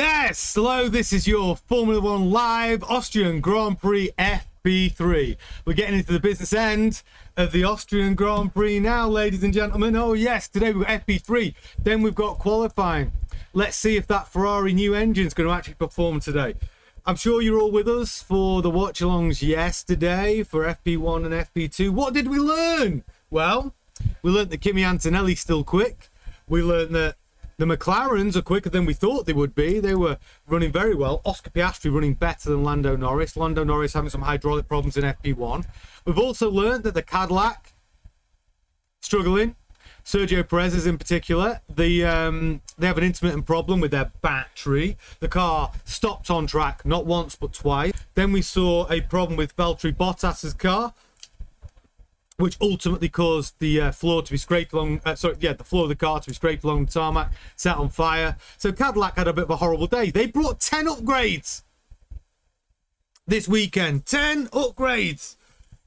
Yes, hello, this is your Formula One Live Austrian Grand Prix FP3. We're getting into the business end of the Austrian Grand Prix now, ladies and gentlemen. Oh yes, today we've got FP3, then we've got qualifying. Let's see if that Ferrari new engine is going to actually perform today. I'm sure you're all with us for the watch-alongs yesterday for FP1 and FP2. What did we learn? Well, we learned that Kimi Antonelli's still quick. We learned that the McLarens are quicker than we thought they would be. They were running very well. Oscar Piastri running better than Lando Norris. Lando Norris having some hydraulic problems in FP1. We've also learned that the Cadillac struggling. Sergio Perez's in particular. They have an intermittent problem with their battery. The car stopped on track not once but twice. Then we saw a problem with Valtteri Bottas's car, which ultimately caused the floor to be scraped along, the floor of the car to be scraped along the tarmac, set on fire. So Cadillac had a bit of a horrible day. They brought 10 upgrades this weekend. 10 upgrades.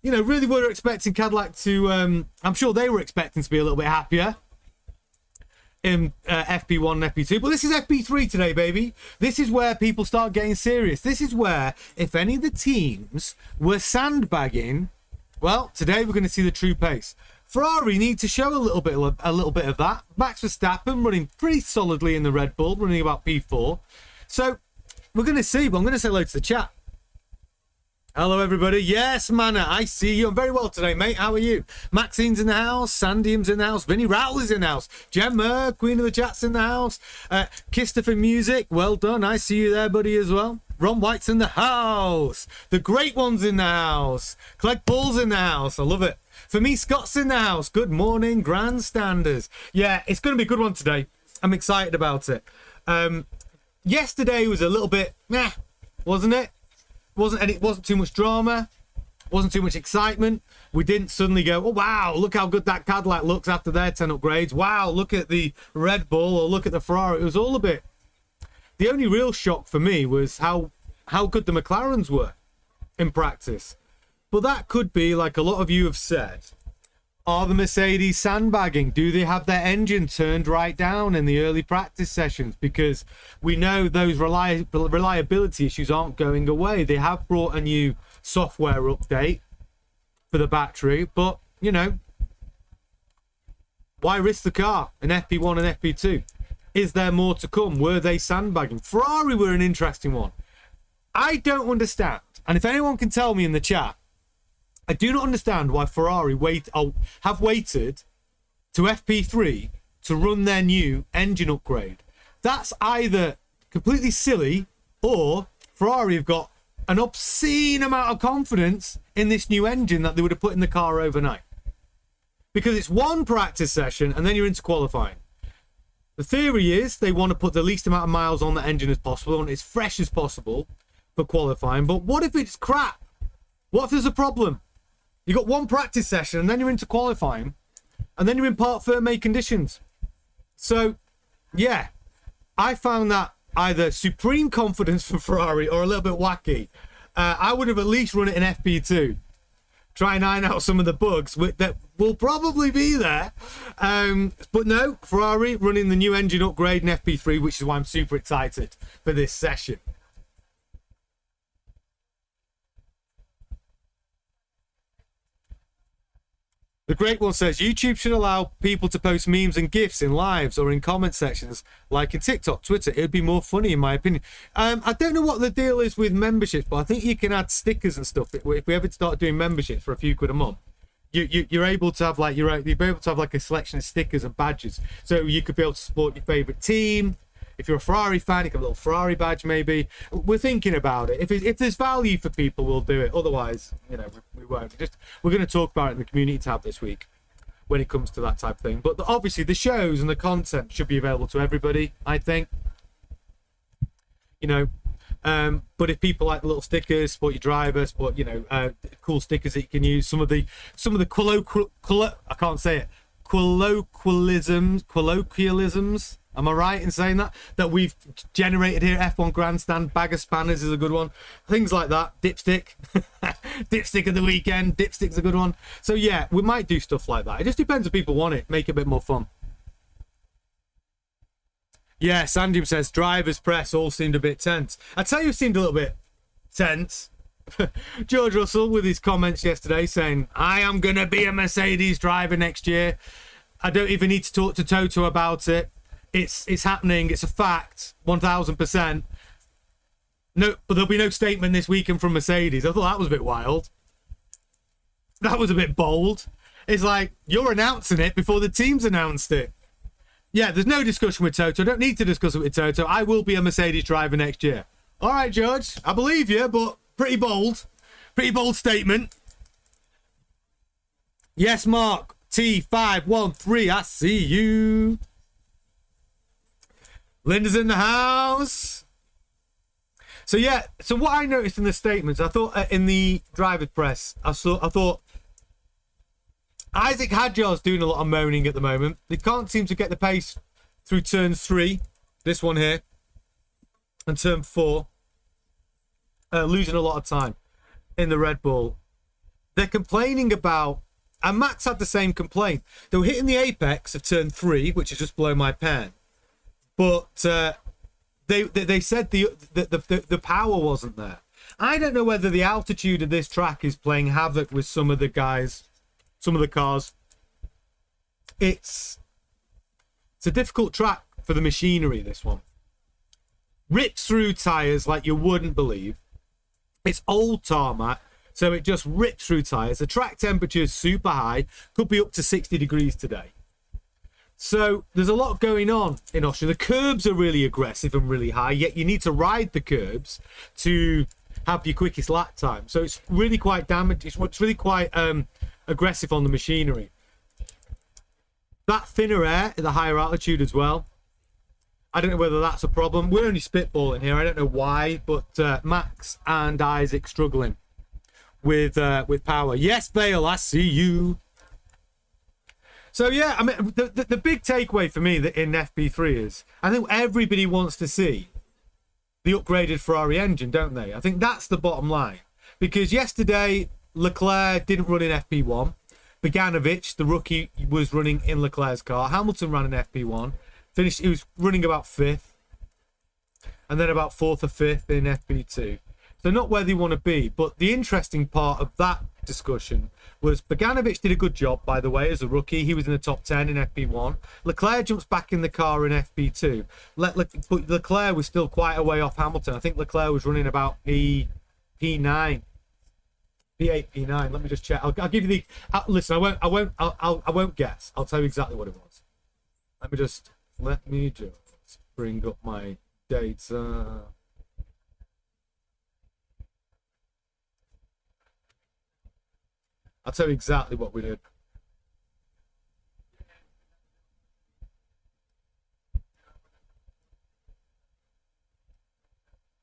You know, really were expecting Cadillac to, I'm sure they were expecting to be a little bit happier in FP1 and FP2. But this is FP3 today, baby. This is where people start getting serious. This is where, if any of the teams were sandbagging, well, today we're going to see the true pace. Ferrari need to show a little bit of that. Max Verstappen running pretty solidly in the Red Bull, running about P4. So we're going to see, but I'm going to say hello to the chat. Hello, everybody. Yes, Manna, I see you. I'm very well today, mate. How are you? Maxine's in the house. Sandium's in the house. Vinny Rowley's in the house. Gemma, Queen of the Chat's in the house. Christopher Music, well done. I see you there, buddy, as well. Ron White's in the house. The Great One's in the house. Clegg Paul's in the house. I love it. For me, Scott's in the house. Good morning, Grandstanders. Yeah, it's going to be a good one today. I'm excited about it. Yesterday was a little bit meh, wasn't it? It wasn't too much drama, wasn't too much excitement. We didn't suddenly go, oh wow, look how good that Cadillac looks after their 10 upgrades. Wow, look at the Red Bull or look at the Ferrari. It was all a bit. The only real shock for me was how good the McLarens were in practice. But that could be, like a lot of you have said, are the Mercedes sandbagging? Do they have their engine turned right down in the early practice sessions? Because we know those reliability issues aren't going away. They have brought a new software update for the battery, but, you know, why risk the car in FP1 and FP2? Is there more to come? Were they sandbagging? Ferrari were an interesting one. I don't understand, and if anyone can tell me in the chat, I do not understand why Ferrari have waited to FP3 to run their new engine upgrade. That's either completely silly or Ferrari have got an obscene amount of confidence in this new engine that they would have put in the car overnight. Because it's one practice session and then you're into qualifying. The theory is they want to put the least amount of miles on the engine as possible and as fresh as possible for qualifying. But what if it's crap? What if there's a problem? You got one practice session and then you're into qualifying and then you're in part firm conditions. So, yeah, I found that either supreme confidence for Ferrari or a little bit wacky. I would have at least run it in FP2. Try and iron out some of the bugs that will probably be there. But no, Ferrari running the new engine upgrade in FP3, which is why I'm super excited for this session. The Great One says, YouTube should allow people to post memes and GIFs in lives or in comment sections, like in TikTok, Twitter. It would be more funny, in my opinion. I don't know what the deal is with memberships, but I think you can add stickers and stuff. If we ever start doing memberships for a few quid a month, you're able to have like you'll be able to have like a selection of stickers and badges. So you could be able to support your favorite team. If you're a Ferrari fan, you can have a little Ferrari badge maybe. We're thinking about it. If there's value for people, we'll do it. Otherwise, you know, we won't. We're going to talk about it in the community tab this week when it comes to that type of thing. But obviously the shows and the content should be available to everybody, I think. You know, but if people like the little stickers, support your driver, support, you know, cool stickers that you can use, some of the I can't say it, colloquialisms. Am I right in saying that we've generated here at F1 Grandstand? Bag of spanners is a good one. Things like that. Dipstick. Dipstick of the weekend. Dipstick's a good one. So yeah, we might do stuff like that. It just depends if people want it. Make it a bit more fun. Yeah, Sandium says drivers' press all seemed a bit tense. I tell you, it seemed a little bit tense. George Russell with his comments yesterday saying, I am going to be a Mercedes driver next year. I don't even need to talk to Toto about it. It's happening. It's a fact. 1000%. No, but there'll be no statement this weekend from Mercedes. I thought that was a bit wild. That was a bit bold. It's like, you're announcing it before the team's announced it. Yeah, there's no discussion with Toto. I don't need to discuss it with Toto. I will be a Mercedes driver next year. All right, George. I believe you, but pretty bold. Pretty bold statement. Yes, Mark. T513. I see you. Linda's in the house. So, yeah. So, what I noticed in the statements, I thought in the driver's press, I thought Isaac Hadjar's doing a lot of moaning at the moment. They can't seem to get the pace through turns 3. This one here. And turn 4. Losing a lot of time in the Red Bull. They're complaining about, and Max had the same complaint. They were hitting the apex of turn 3, which is just below my pen. But they said the power wasn't there. I don't know whether the altitude of this track is playing havoc with some of the guys, some of the cars. It's a difficult track for the machinery, this one. Rips through tyres like you wouldn't believe. It's old tarmac, so it just rips through tyres. The track temperature is super high, could be up to 60 degrees today. So there's a lot going on in Austria. The curbs are really aggressive and really high, yet you need to ride the curbs to have your quickest lap time. So it's really quite damaged. It's really quite aggressive on the machinery. That thinner air at the higher altitude as well. I don't know whether that's a problem. We're only spitballing here. I don't know why, but Max and Isaac struggling with power. Yes, Vale, I see you. So yeah, I mean, the big takeaway for me that in FP3 is, I think everybody wants to see the upgraded Ferrari engine, don't they? I think that's the bottom line. Because yesterday, Leclerc didn't run in FP1. Bogdanovic, the rookie, was running in Leclerc's car. Hamilton ran in FP1. Finished, he was running about 5th. And then about 4th or 5th in FP2. So not where they want to be. But the interesting part of that discussion was Bogdanovic did a good job, by the way, as a rookie. He was in the top 10 in FP1. Leclerc jumps back in the car in FP2. But Leclerc was still quite a way off Hamilton. I think Leclerc was running about P9. P8, P9. Let me just check. I'll give you the. Listen, I won't guess. I'll tell you exactly what it was. Let me just bring up my data. I'll tell you exactly what we did.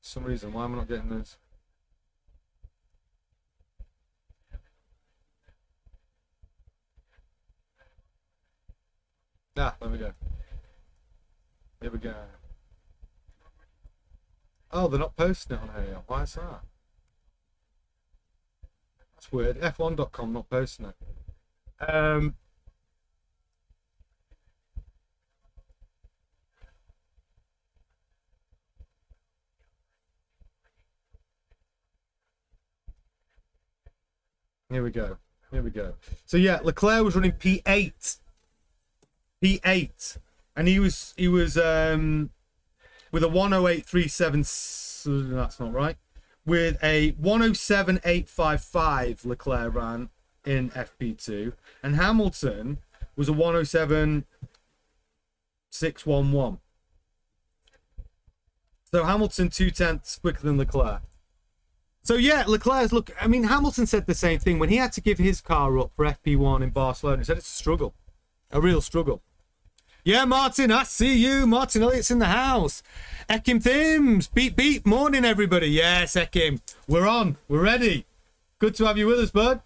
For some reason, why am I not getting this? Ah, there we go. Here we go. Oh, they're not posting it on here. Why is that? That's weird. F1.com not posting it. Here we go. Here we go. So yeah, Leclerc was running P8. P8. And he was with a 108.37. That's not right. With a 107.855 Leclerc ran in FP2, and Hamilton was a 107.611. So Hamilton 0.2 quicker than Leclerc. So yeah, Leclerc's look. I mean, Hamilton said the same thing when he had to give his car up for FP1 in Barcelona. He said it's a struggle, a real struggle. Yeah, Martin, I see you. Martin Elliott's in the house. Ekim Thims, beep, beep. Morning, everybody. Yes, Ekim. We're on. We're ready. Good to have you with us, bud.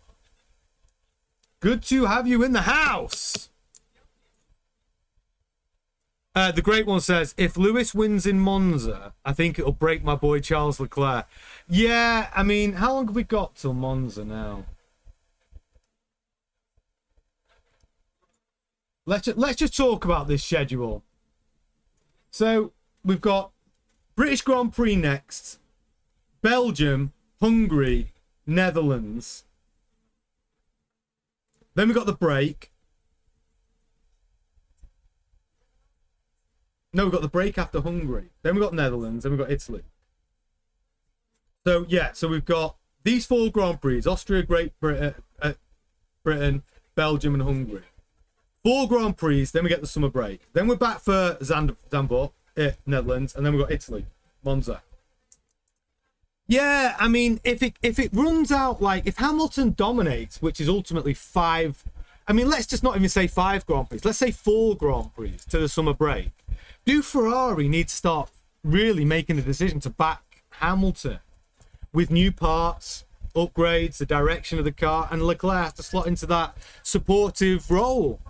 Good to have you in the house. The Great One says, if Lewis wins in Monza, I think it'll break my boy Charles Leclerc. Yeah, I mean, how long have we got till Monza now? Let's just talk about this schedule. So we've got British Grand Prix next, Belgium, Hungary, Netherlands. Then we've got the break. No, we've got the break after Hungary. Then we've got Netherlands. Then we've got Italy. So, yeah. So we've got these 4 Grand Prix. Austria, Great Britain, Belgium and Hungary. 4 Grand Prix. Then we get the summer break. Then we're back for Zandvoort, Netherlands. And then we've got Italy, Monza. Yeah, I mean, if it runs out, like, if Hamilton dominates, which is ultimately 5... I mean, let's just not even say 5 Grand Prix. Let's say 4 Grand Prix to the summer break. Do Ferrari need to start really making a decision to back Hamilton with new parts, upgrades, the direction of the car, and Leclerc has to slot into that supportive role?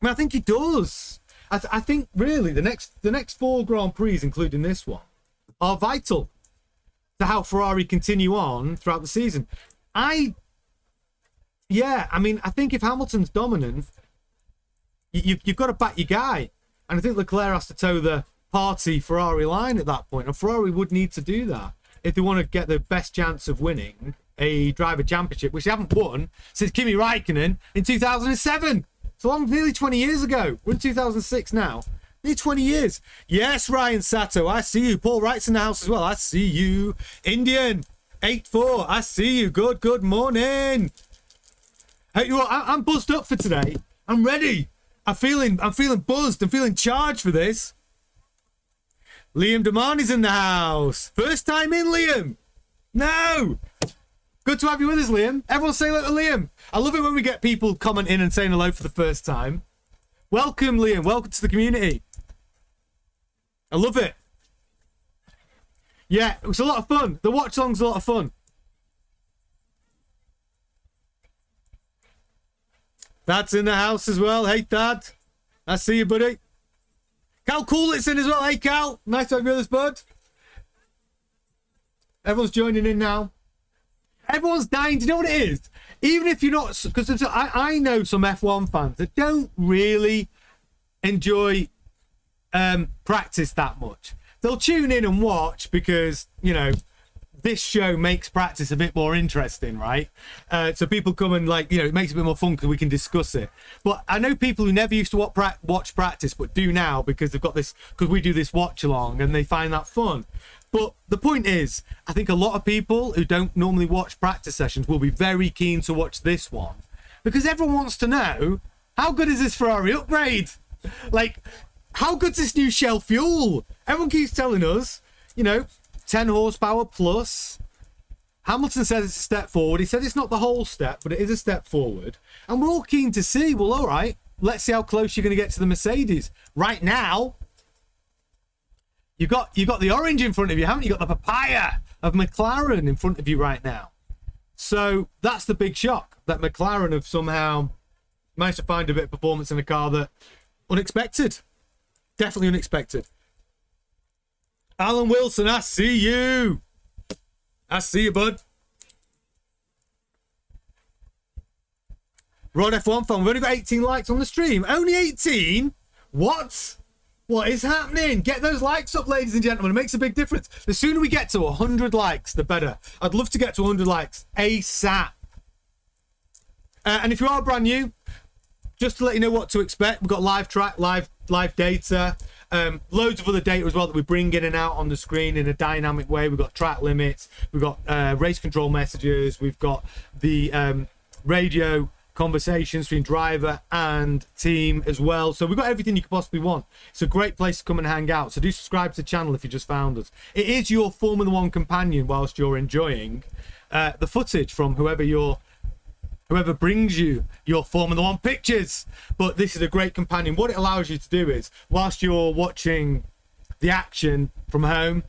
I mean, I think he does. I think really the next 4 Grand Prix, including this one, are vital to how Ferrari continue on throughout the season. I mean, I think if Hamilton's dominant, you've got to back your guy. And I think Leclerc has to toe the party Ferrari line at that point. And Ferrari would need to do that if they want to get the best chance of winning a driver championship, which they haven't won since Kimi Räikkönen in 2007. So long, nearly 20 years ago. We're in 2006 now. Nearly 20 years. Yes, Ryan Sato, I see you. Paul Wright's in the house as well. I see you. Indian 84, I see you. Good morning. Hey, I'm buzzed up for today. I'm ready. I'm feeling buzzed. I'm feeling charged for this. Liam Damani's in the house. First time in, Liam. No. Good to have you with us, Liam. Everyone say hello to Liam. I love it when we get people commenting and saying hello for the first time. Welcome, Liam. Welcome to the community. I love it. Yeah, it was a lot of fun. The watch along's a lot of fun. Thad's in the house as well. Hey, Thad. I see you, buddy. Cal Coolit's in as well. Hey, Cal. Nice to have you with us, bud. Everyone's joining in now. Everyone's dying. Do you know what it is? Even if you're not... Because I know some F1 fans that don't really enjoy practice that much. They'll tune in and watch because, you know, this show makes practice a bit more interesting, right? So people come and, like, you know, it makes it a bit more fun because we can discuss it. But I know people who never used to watch practice but do now because they've got this, because we do this watch along and they find that fun. But the point is, I think a lot of people who don't normally watch practice sessions will be very keen to watch this one because everyone wants to know, how good is this Ferrari upgrade? Like, how good's this new Shell fuel? Everyone keeps telling us, you know, 10 horsepower plus. Hamilton says it's a step forward. He said it's not the whole step, but it is a step forward. And we're all keen to see, well, all right, let's see how close you're going to get to the Mercedes. Right now, you've got the orange in front of you, haven't you? You've got the papaya of McLaren in front of you right now. So that's the big shock, that McLaren have somehow managed to find a bit of performance in a car that unexpected. Definitely unexpected. Alan Wilson, I see you. I see you, bud. Rod F1 fan, we've only got 18 likes on the stream. Only 18? What? What is happening? Get those likes up, ladies and gentlemen. It makes a big difference. The sooner we get to 100 likes, the better. I'd love to get to 100 likes ASAP. And if you are brand new, just to let you know what to expect, we've got live track, live data, loads of other data as well that we bring in and out on the screen in a dynamic way. We've got track limits, we've got race control messages, we've got the radio conversations between driver and team as well. So we've got everything you could possibly want. It's a great place to come and hang out. So do subscribe to the channel if you just found us. It is your Formula One companion whilst you're enjoying the footage from whoever brings you your Formula One pictures. But this is a great companion. What it allows you to do is, whilst you're watching the action from home,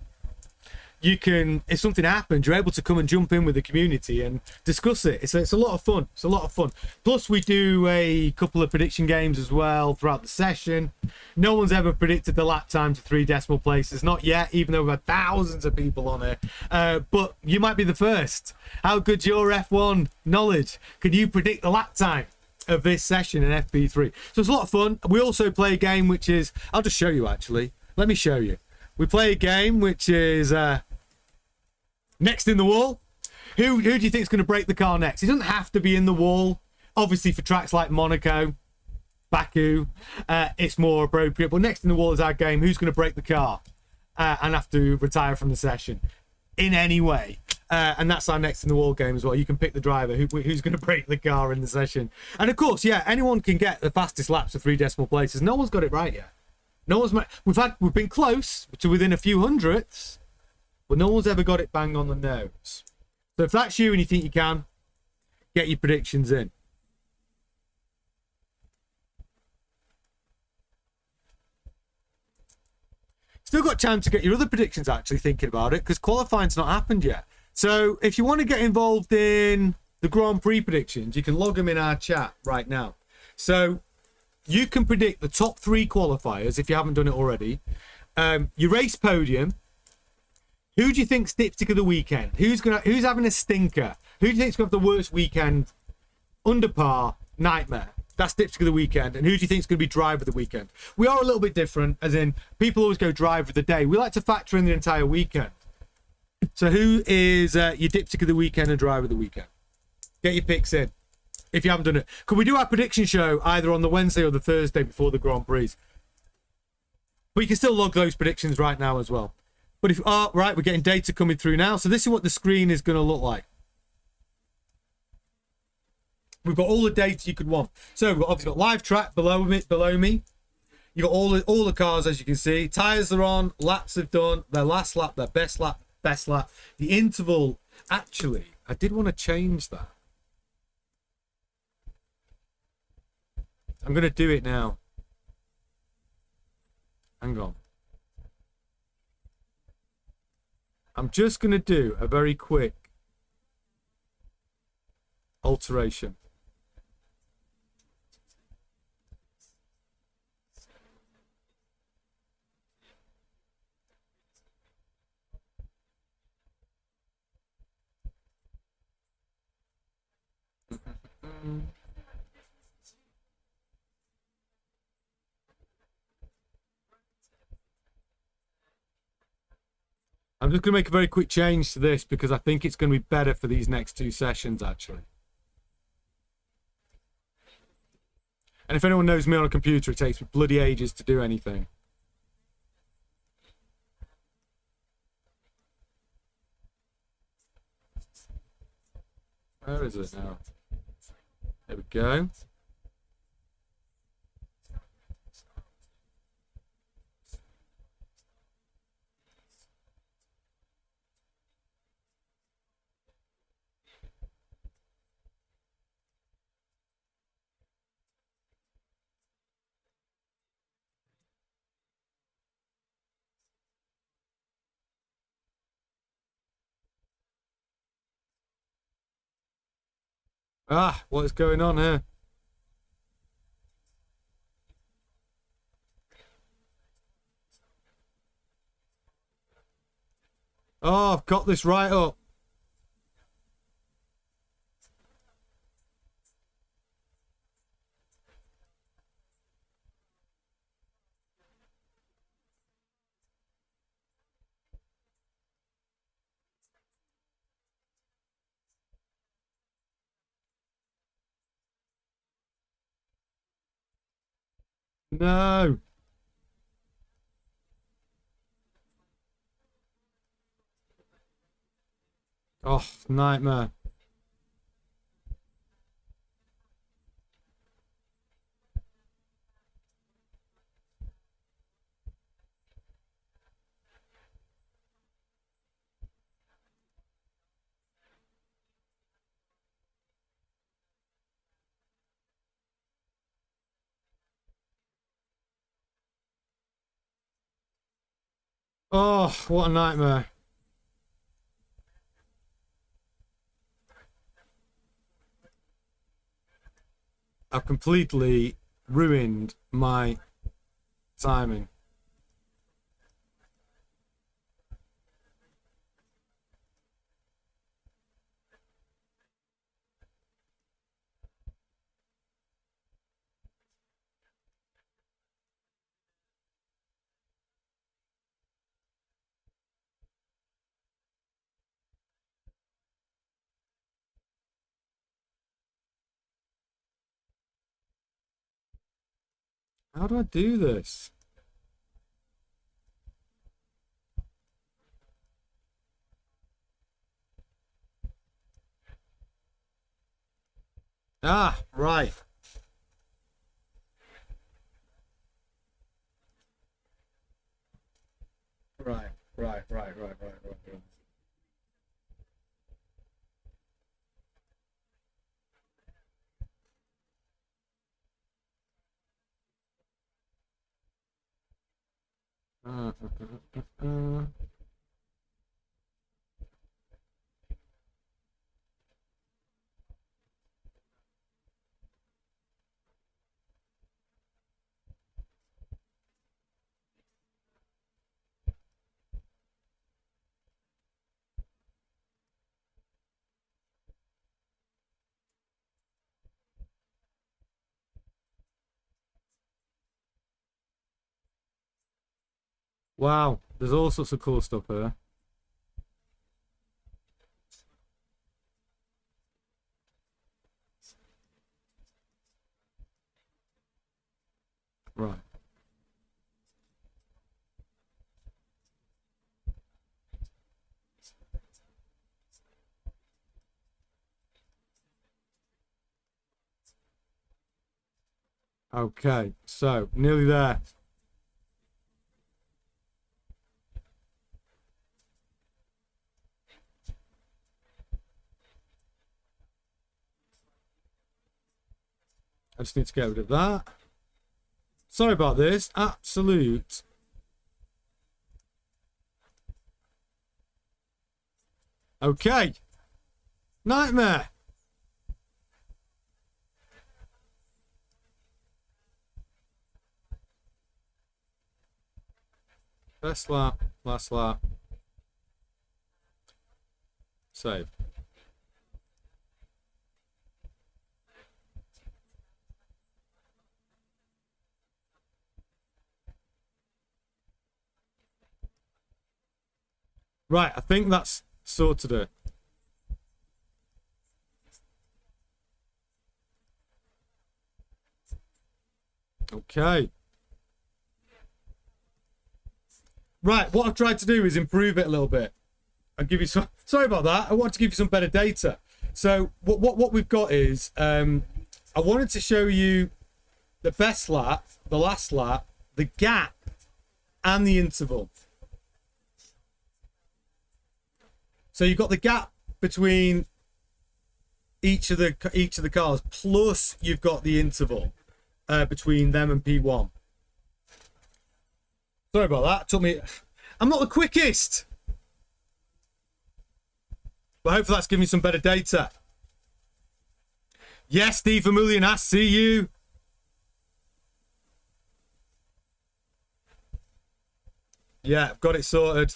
you can, if something happens, you're able to come and jump in with the community and discuss it. It's a lot of fun. It's a lot of fun. Plus, we do a couple of prediction games as well throughout the session. No one's ever predicted the lap time to 3 decimal places. Not yet, even though we've had thousands of people on it. But you might be the first. How good's your F1 knowledge? Can you predict the lap time of this session in FP3? So it's a lot of fun. We also play a game which is, I'll just show you actually. Let me show you. We play a game which is next in the wall. Who do you think is going to break the car next? It doesn't have to be in the wall. Obviously, for tracks like Monaco, Baku, it's more appropriate. But next in the wall is our game. Who's going to break the car and have to retire from the session in any way? And that's our next in the wall game as well. You can pick the driver who's going to break the car in the session. And of course, yeah, anyone can get the fastest laps of 3 decimal places. No one's got it right yet. No one's. We've been close to within a few hundredths, but no one's ever got it bang on the nose. So if that's you and you think you can, get your predictions in. Still got time to get your other predictions actually thinking about it, because qualifying's not happened yet. So if you want to get involved in the Grand Prix predictions, you can log them in our chat right now. So you can predict the top 3 qualifiers if you haven't done it already. Your race podium. Who do you think's dipstick of the weekend? Who's having a stinker? Who do you think's going to have the worst weekend? Under par, nightmare. That's dipstick of the weekend. And who do you think's going to be driver of the weekend? We are a little bit different, as in people always go driver of the day. We like to factor in the entire weekend. So who is your dipstick of the weekend and driver of the weekend? Get your picks in if you haven't done it. Could we do our prediction show either on the Wednesday or the Thursday before the Grand Prix? But you can still log those predictions right now as well. But if right, we're getting data coming through now. So this is what the screen is going to look like. We've got all the data you could want. So we've obviously got live track below me. You got all the cars, as you can see. Tires are on. Laps have done. Their last lap, their best lap. The interval. Actually, I did want to change that. I'm going to do it now. Hang on. I'm just going to do a very quick alteration. I'm just going to make a very quick change to this because I think it's going to be better for these next 2 sessions, actually. And if anyone knows me on a computer, it takes me bloody ages to do anything. Where is it now? There we go. Ah, what is going on here? Oh, I've got this right up. No. Oh, nightmare. Oh, what a nightmare. I've completely ruined my timing. How do I do this? Ah, right. Right, right. Uh, uh, uh, uh. Wow, there's all sorts of cool stuff here. Right. Okay, so nearly there. I just need to get rid of that. Sorry about this. Absolute. Okay. Nightmare. First lap, last lap. Save. Right, I think that's sorted it. Okay. Right, what I've tried to do is improve it a little bit. I'll give you some. Sorry about that. I want to give you some better data. So what we've got is I wanted to show you the best lap, the last lap, the gap, and the interval. So you've got the gap between each of the cars, plus you've got the interval between them and P1. Sorry about that. It took me. I'm not the quickest. But hopefully that's giving you some better data. Yes, Steve Vermeulen, I see you. Yeah, I've got it sorted.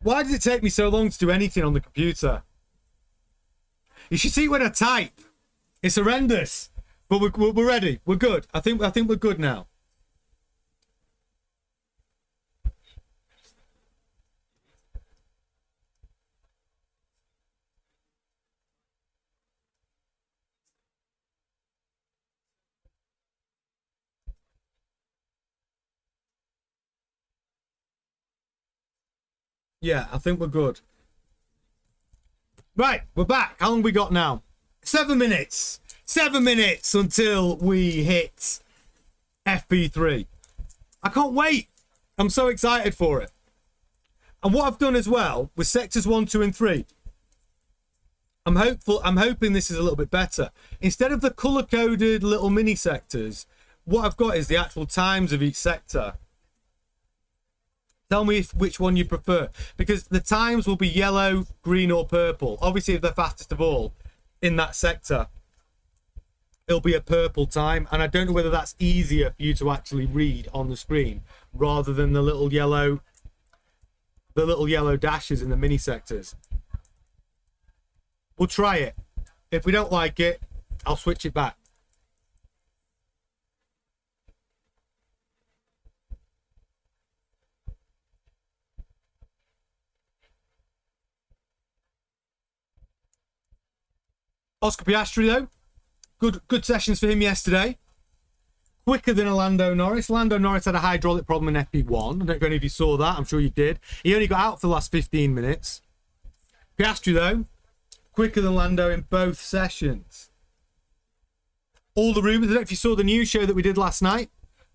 Why does it take me so long to do anything on the computer? You should see when I type. It's horrendous. But we're ready. We're good. I think we're good now. Yeah, I think we're good. Right, we're back. How long we got now? 7 minutes. 7 minutes until we hit FP3. I can't wait. I'm so excited for it. And what I've done as well with sectors 1, 2, and 3, I'm hoping this is a little bit better. Instead of the color-coded little mini sectors, what I've got is the actual times of each sector. Tell me which one you prefer, because the times will be yellow, green, or purple. Obviously, if they're fastest of all in that sector, it'll be a purple time, and I don't know whether that's easier for you to actually read on the screen rather than the little yellow dashes in the mini sectors. We'll try it. If we don't like it, I'll switch it back. Oscar Piastri, though. Good sessions for him yesterday. Quicker than Lando Norris. Lando Norris had a hydraulic problem in FP1. I don't know if any of you saw that. I'm sure you did. He only got out for the last 15 minutes. Piastri, though, quicker than Lando in both sessions. All the rumours, I don't know if you saw the news show that we did last night,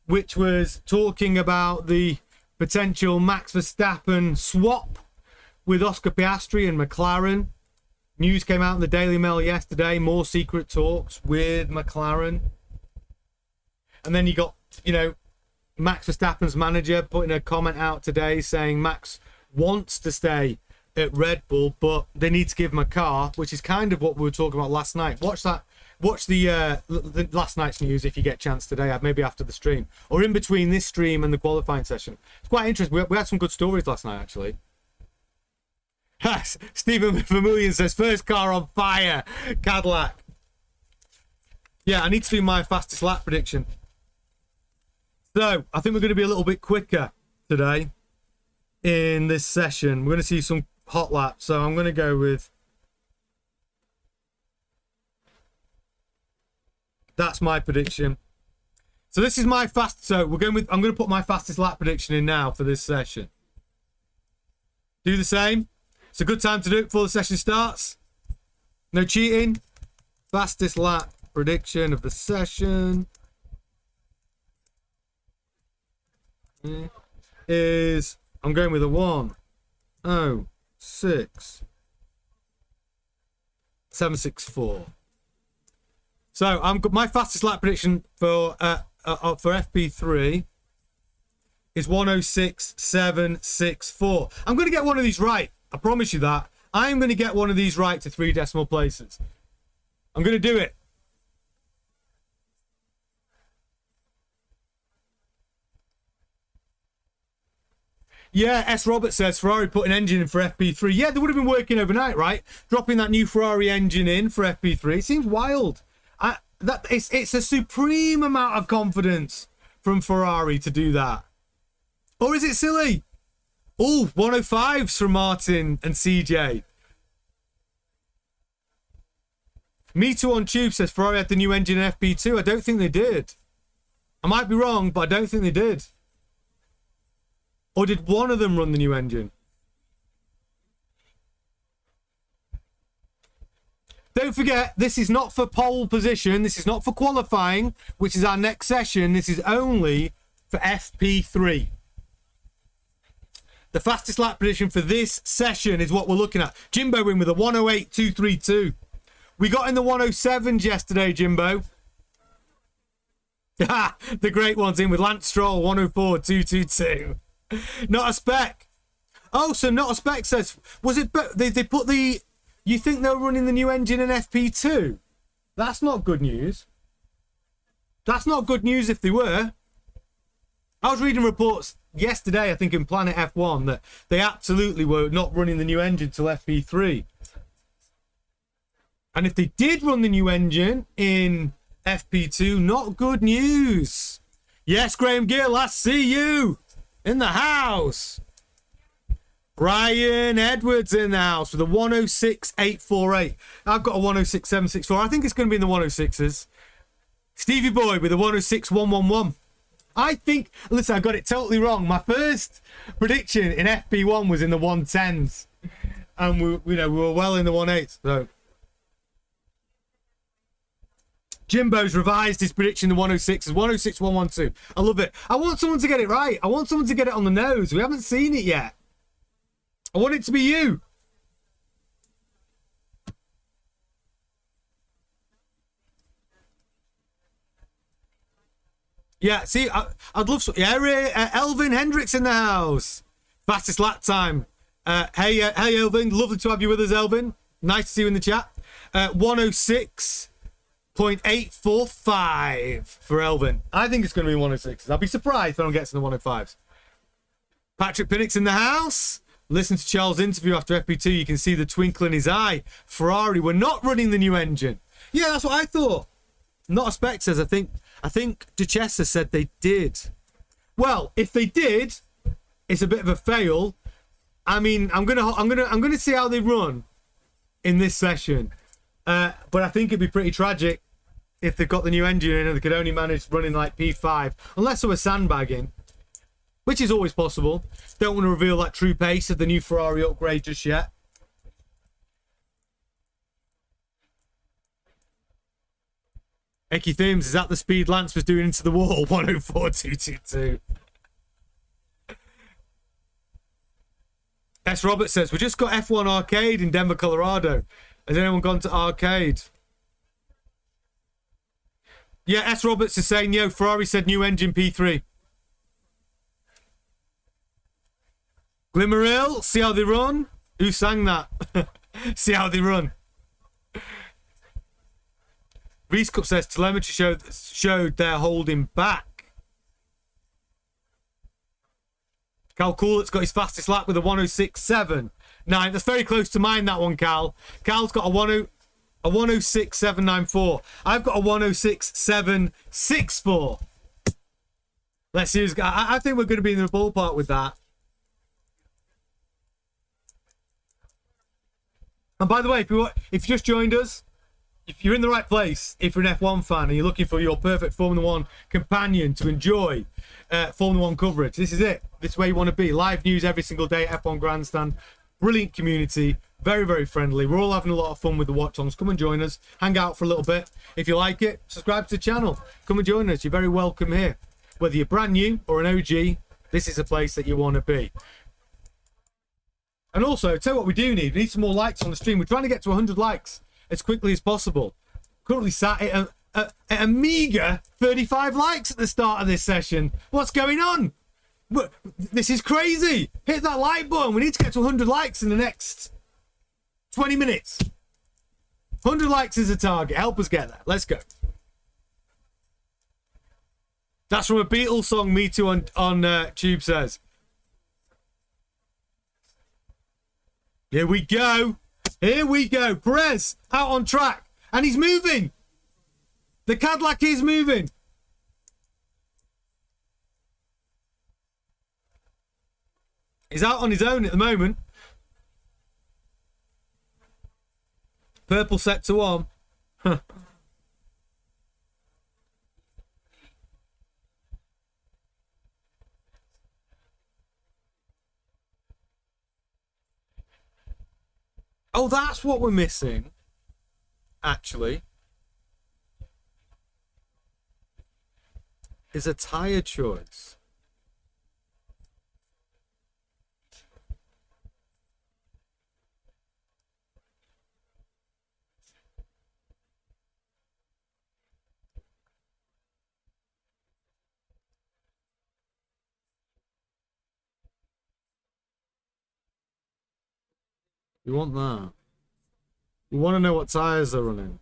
which was talking about the potential Max Verstappen swap with Oscar Piastri and McLaren. News came out in the Daily Mail yesterday. More secret talks with McLaren. And then you got, you know, Max Verstappen's manager putting a comment out today saying Max wants to stay at Red Bull, but they need to give him a car, which is kind of what we were talking about last night. Watch that. Watch the last night's news if you get a chance today, maybe after the stream, or in between this stream and the qualifying session. It's quite interesting. We had some good stories last night, actually. Stephen Vermillion says, first car on fire, Cadillac. Yeah, I need to do my fastest lap prediction. So, I think we're going to be a little bit quicker today in this session. We're going to see some hot laps. So, I'm going to go with... That's my prediction. So, this is my fast... So, we're going with... I'm going to put my fastest lap prediction in now for this session. Do the same. It's a good time to do it before the session starts. No cheating. Fastest lap prediction of the session is, I'm going with a 1:06.764. So my fastest lap prediction for FP3 is 1:06.764. I'm going to get one of these right. I promise you that. I'm going to get one of these right to 3 decimal places. I'm going to do it. Yeah, S. Robert says Ferrari put an engine in for FP3. Yeah, they would have been working overnight, right? Dropping that new Ferrari engine in for FP3. It seems wild. It's a supreme amount of confidence from Ferrari to do that. Or is it silly? Oh, 105s from Martin and CJ. Me Too on Tube says Ferrari had the new engine in FP2. I don't think they did. I might be wrong, but I don't think they did. Or did one of them run the new engine? Don't forget, this is not for pole position. This is not for qualifying, which is our next session. This is only for FP3. The fastest lap prediction for this session is what we're looking at. Jimbo in with a 1:08.232. We got in the 1:07s yesterday, Jimbo. The great ones in with Lance Stroll, 1:04.222. Not a spec. Oh, so Not a Spec says, was it, they put the, you think they were running the new engine in FP2? That's not good news. That's not good news if they were. I was reading reports yesterday, I think in Planet F1, that they absolutely were not running the new engine till FP3. And if they did run the new engine in FP2, not good news. Yes, Graham Gill, I see you in the house. Brian Edwards in the house with a 1:06.848. I've got a 1:06.764. I think it's going to be in the 1:06s. Stevie Boy with a 1:06.111. I think, listen, I got it totally wrong. My first prediction in FP1 was in the 1:10s. And we were well in the 1:8s. So Jimbo's revised his prediction to 1:06 1:06.112. I love it. I want someone to get it right. I want someone to get it on the nose. We haven't seen it yet. I want it to be you. Yeah, see, I'd love some. Yeah, Elvin Hendricks in the house. Fastest lap time. Hey, Elvin. Lovely to have you with us, Elvin. Nice to see you in the chat. 1:06.845 for Elvin. I think it's going to be 1:06s. I'll be surprised if I don't get to the 1:05s. Patrick Pinnock's in the house. Listen to Charles' interview after FP2. You can see the twinkle in his eye. Ferrari were not running the new engine. Yeah, that's what I thought. Not a Spec says, I think Duchessa said they did. Well, if they did, it's a bit of a fail. I mean, I'm gonna see how they run in this session. But I think it'd be pretty tragic if they've got the new engine in and they could only manage running like P5, unless they were sandbagging, which is always possible. Don't want to reveal that true pace of the new Ferrari upgrade just yet. Eki Thims, is that the speed Lance was doing into the wall? 104.222. S. Robert says, we just got F1 Arcade in Denver, Colorado. Has anyone gone to Arcade? Yeah, S. Roberts is saying, yo, Ferrari said new engine P3. Glimmeril, see how they run? Who sang that? See how they run. Reese Cup says, telemetry showed they're holding back. Cal Coolit's got his fastest lap with a 106.79. That's very close to mine, that one, Cal. Cal's got a 106.794. I've got a 106.764. Let's see. I think we're going to be in the ballpark with that. And by the way, if you just joined us, if you're in the right place, if you're an F1 fan and you're looking for your perfect Formula 1 companion to enjoy Formula 1 coverage, this is it. This is where you want to be. Live news every single day at F1 Grandstand. Brilliant community. Very, very friendly. We're all having a lot of fun with the watch-alongs. Come and join us. Hang out for a little bit. If you like it, subscribe to the channel. Come and join us. You're very welcome here. Whether you're brand new or an OG, this is a place that you want to be. And also, tell you what we do need. We need some more likes on the stream. We're trying to get to 100 likes as quickly as possible. Currently sat at a meager 35 likes at the start of this session. What's going on? This is crazy. Hit that like button. We need to get to 100 likes in the next 20 minutes. 100 likes is a target. Help us get there. Let's go. That's from a Beatles song, Me Too on Tube says. Here we go. Here we go. Perez out on track. And he's moving. The Cadillac is moving. He's out on his own at the moment. Purple set to on. Oh, that's what we're missing, actually, is a tyre choice. You want that? You want to know what tyres are running?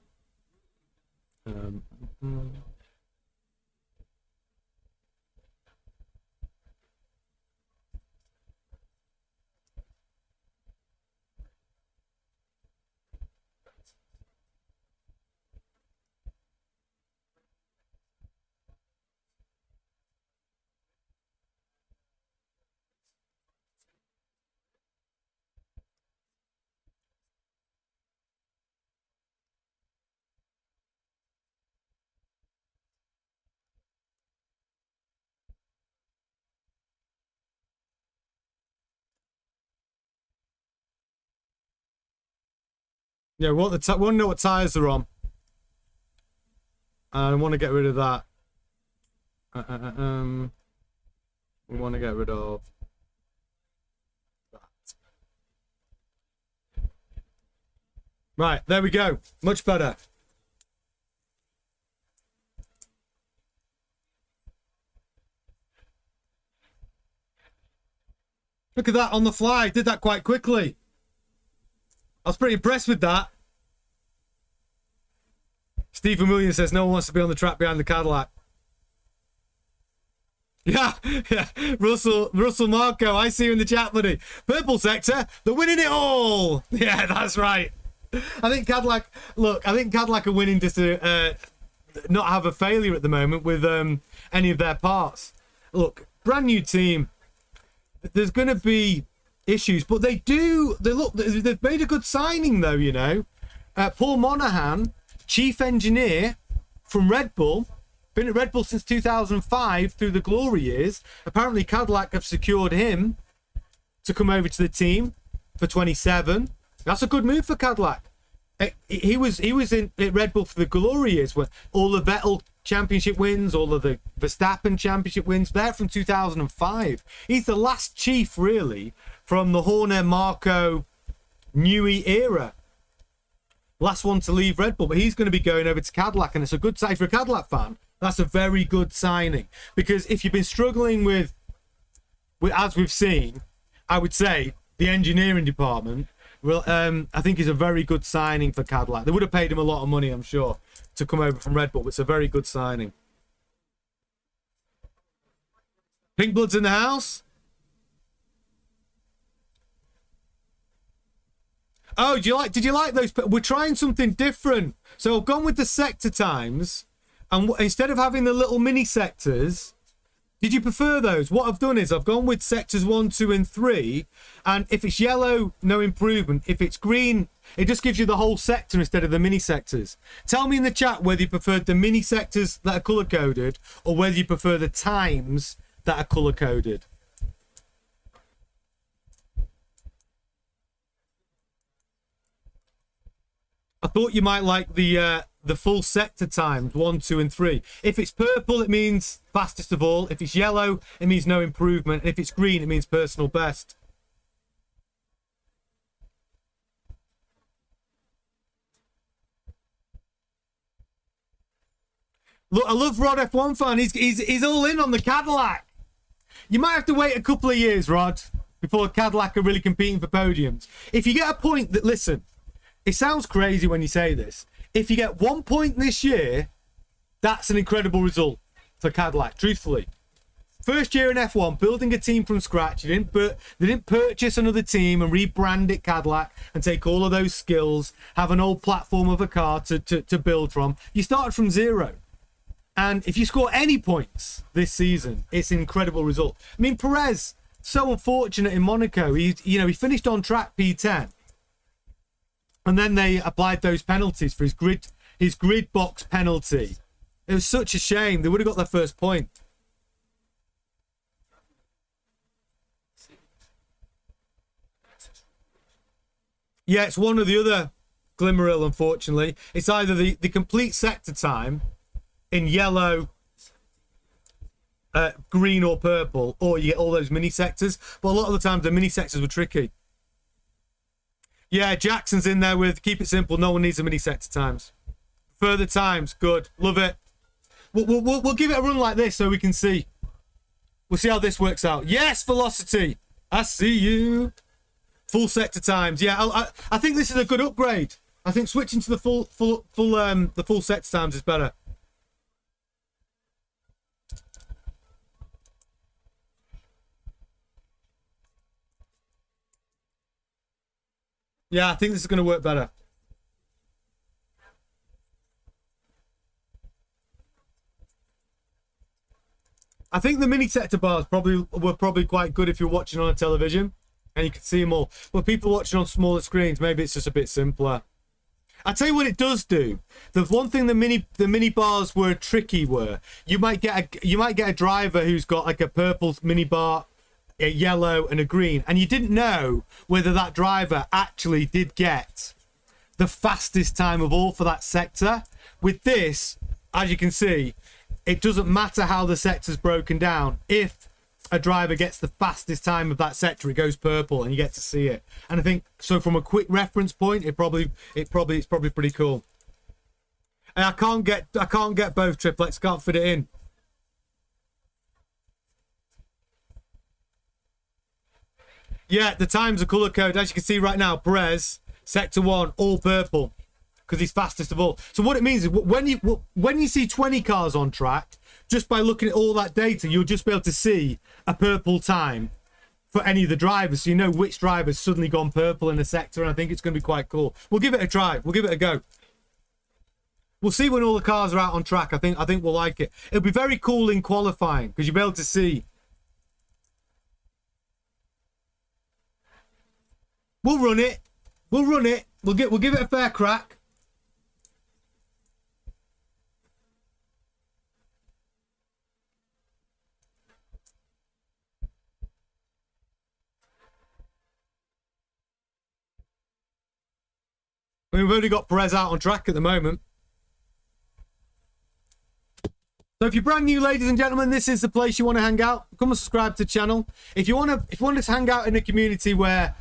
Yeah, we want to know what tyres are on. And I want to get rid of that. We want to get rid of that. Right, there we go. Much better. Look at that on the fly. Did that quite quickly. I was pretty impressed with that. Stephen Williams says no one wants to be on the track behind the Cadillac. Yeah. Russell Marco, I see you in the chat, buddy. Purple sector, they're winning it all. Yeah, that's right. I think Cadillac are winning just to not have a failure at the moment with any of their parts. Look, brand new team. There's going to be issues, but they've made a good signing though, you know. Paul Monahan, chief engineer from Red Bull, been at Red Bull since 2005 through the glory years. Apparently Cadillac have secured him to come over to the team for 27. That's a good move for Cadillac. He was in at Red Bull for the glory years, where all the Vettel championship wins, all of the Verstappen championship wins. They're from 2005. He's the last chief, really, from the Horner, Marco, Newey era. Last one to leave Red Bull, but he's going to be going over to Cadillac, and it's a good sign for a Cadillac fan. That's a very good signing, because if you've been struggling with as we've seen, I would say the engineering department. Well, I think he's a very good signing for Cadillac. They would have paid him a lot of money, I'm sure, to come over from Red Bull. But it's a very good signing. Pink Blood's in the house. Oh, did you like those? We're trying something different. So I've gone with the sector times, and instead of having the little mini sectors. Did you prefer those? What I've done is I've gone with sectors 1, 2, and 3. And if it's yellow, no improvement. If it's green, it just gives you the whole sector instead of the mini sectors. Tell me in the chat whether you preferred the mini sectors that are color-coded or whether you prefer the times that are color-coded. I thought you might like the full sector times 1, 2, and 3. If it's purple, it means fastest of all. If it's yellow, it means no improvement. And if it's green, it means personal best. Look, I love Rod F1 fan. He's all in on the Cadillac. You might have to wait a couple of years, Rod, before Cadillac are really competing for podiums. If you get a point that, listen, it sounds crazy when you say this. If you get 1 point this year, that's an incredible result for Cadillac, truthfully. First year in F1, building a team from scratch. They didn't purchase another team and rebrand it Cadillac and take all of those skills, have an old platform of a car to build from. You started from zero. And if you score any points this season, it's an incredible result. I mean, Perez, so unfortunate in Monaco. He finished on track P10. And then they applied those penalties for his grid box penalty. It was such a shame. They would have got their first point. Yeah, it's one or the other, Glimmeril, unfortunately. It's either the complete sector time in yellow, green or purple, or you get all those mini sectors. But a lot of the times the mini sectors were tricky. Yeah, Jackson's in there with keep it simple. No one needs a mini sector times. Further times, good. Love it. We'll give it a run like this so we can see. We'll see how this works out. Yes, Velocity. I see you. Full sector times. Yeah, I think this is a good upgrade. I think switching to the full sector times is better. Yeah, I think this is going to work better. I think the mini sector bars were probably quite good if you're watching on a television and you could see them all. But people watching on smaller screens, maybe it's just a bit simpler. I'll tell you what it does do. The one thing the mini bars were tricky were you might get a driver who's got like a purple mini bar, a yellow and a green, and you didn't know whether that driver actually did get the fastest time of all for that sector. With this, as you can see, it doesn't matter how the sector's broken down. If a driver gets the fastest time of that sector, it goes purple and you get to see it. And I think so from a quick reference point, it's probably pretty cool. And I can't get both triplets, can't fit it in. Yeah, the times are color code. As you can see right now, Perez, sector 1, all purple, because he's fastest of all. So what it means is when you see 20 cars on track, just by looking at all that data, you'll just be able to see a purple time for any of the drivers. So you know which driver's suddenly gone purple in a sector, and I think it's going to be quite cool. We'll give it a try. We'll give it a go. We'll see when all the cars are out on track. I think we'll like it. It'll be very cool in qualifying, because you'll be able to see. We'll run it. We'll give it a fair crack. I mean, we've only got Perez out on track at the moment. So if you're brand new, ladies and gentlemen, this is the place you want to hang out. Come and subscribe to the channel. If you want to hang out in a community where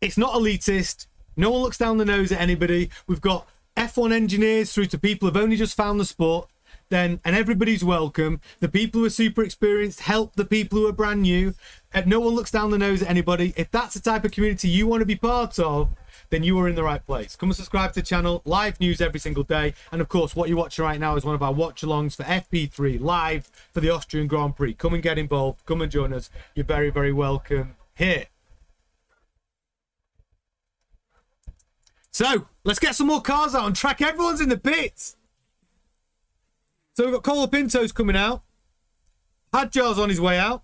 it's not elitist, no one looks down the nose at anybody. We've got F1 engineers through to people who've only just found the sport. And everybody's welcome. The people who are super experienced help the people who are brand new. And no one looks down the nose at anybody. If that's the type of community you want to be part of, then you are in the right place. Come and subscribe to the channel. Live news every single day. And of course, what you're watching right now is one of our watch-alongs for FP3 live for the Austrian Grand Prix. Come and get involved. Come and join us. You're very, very welcome here. So, let's get some more cars out on track. Everyone's in the pits. So we've got Colapinto's coming out. Hadjar's on his way out.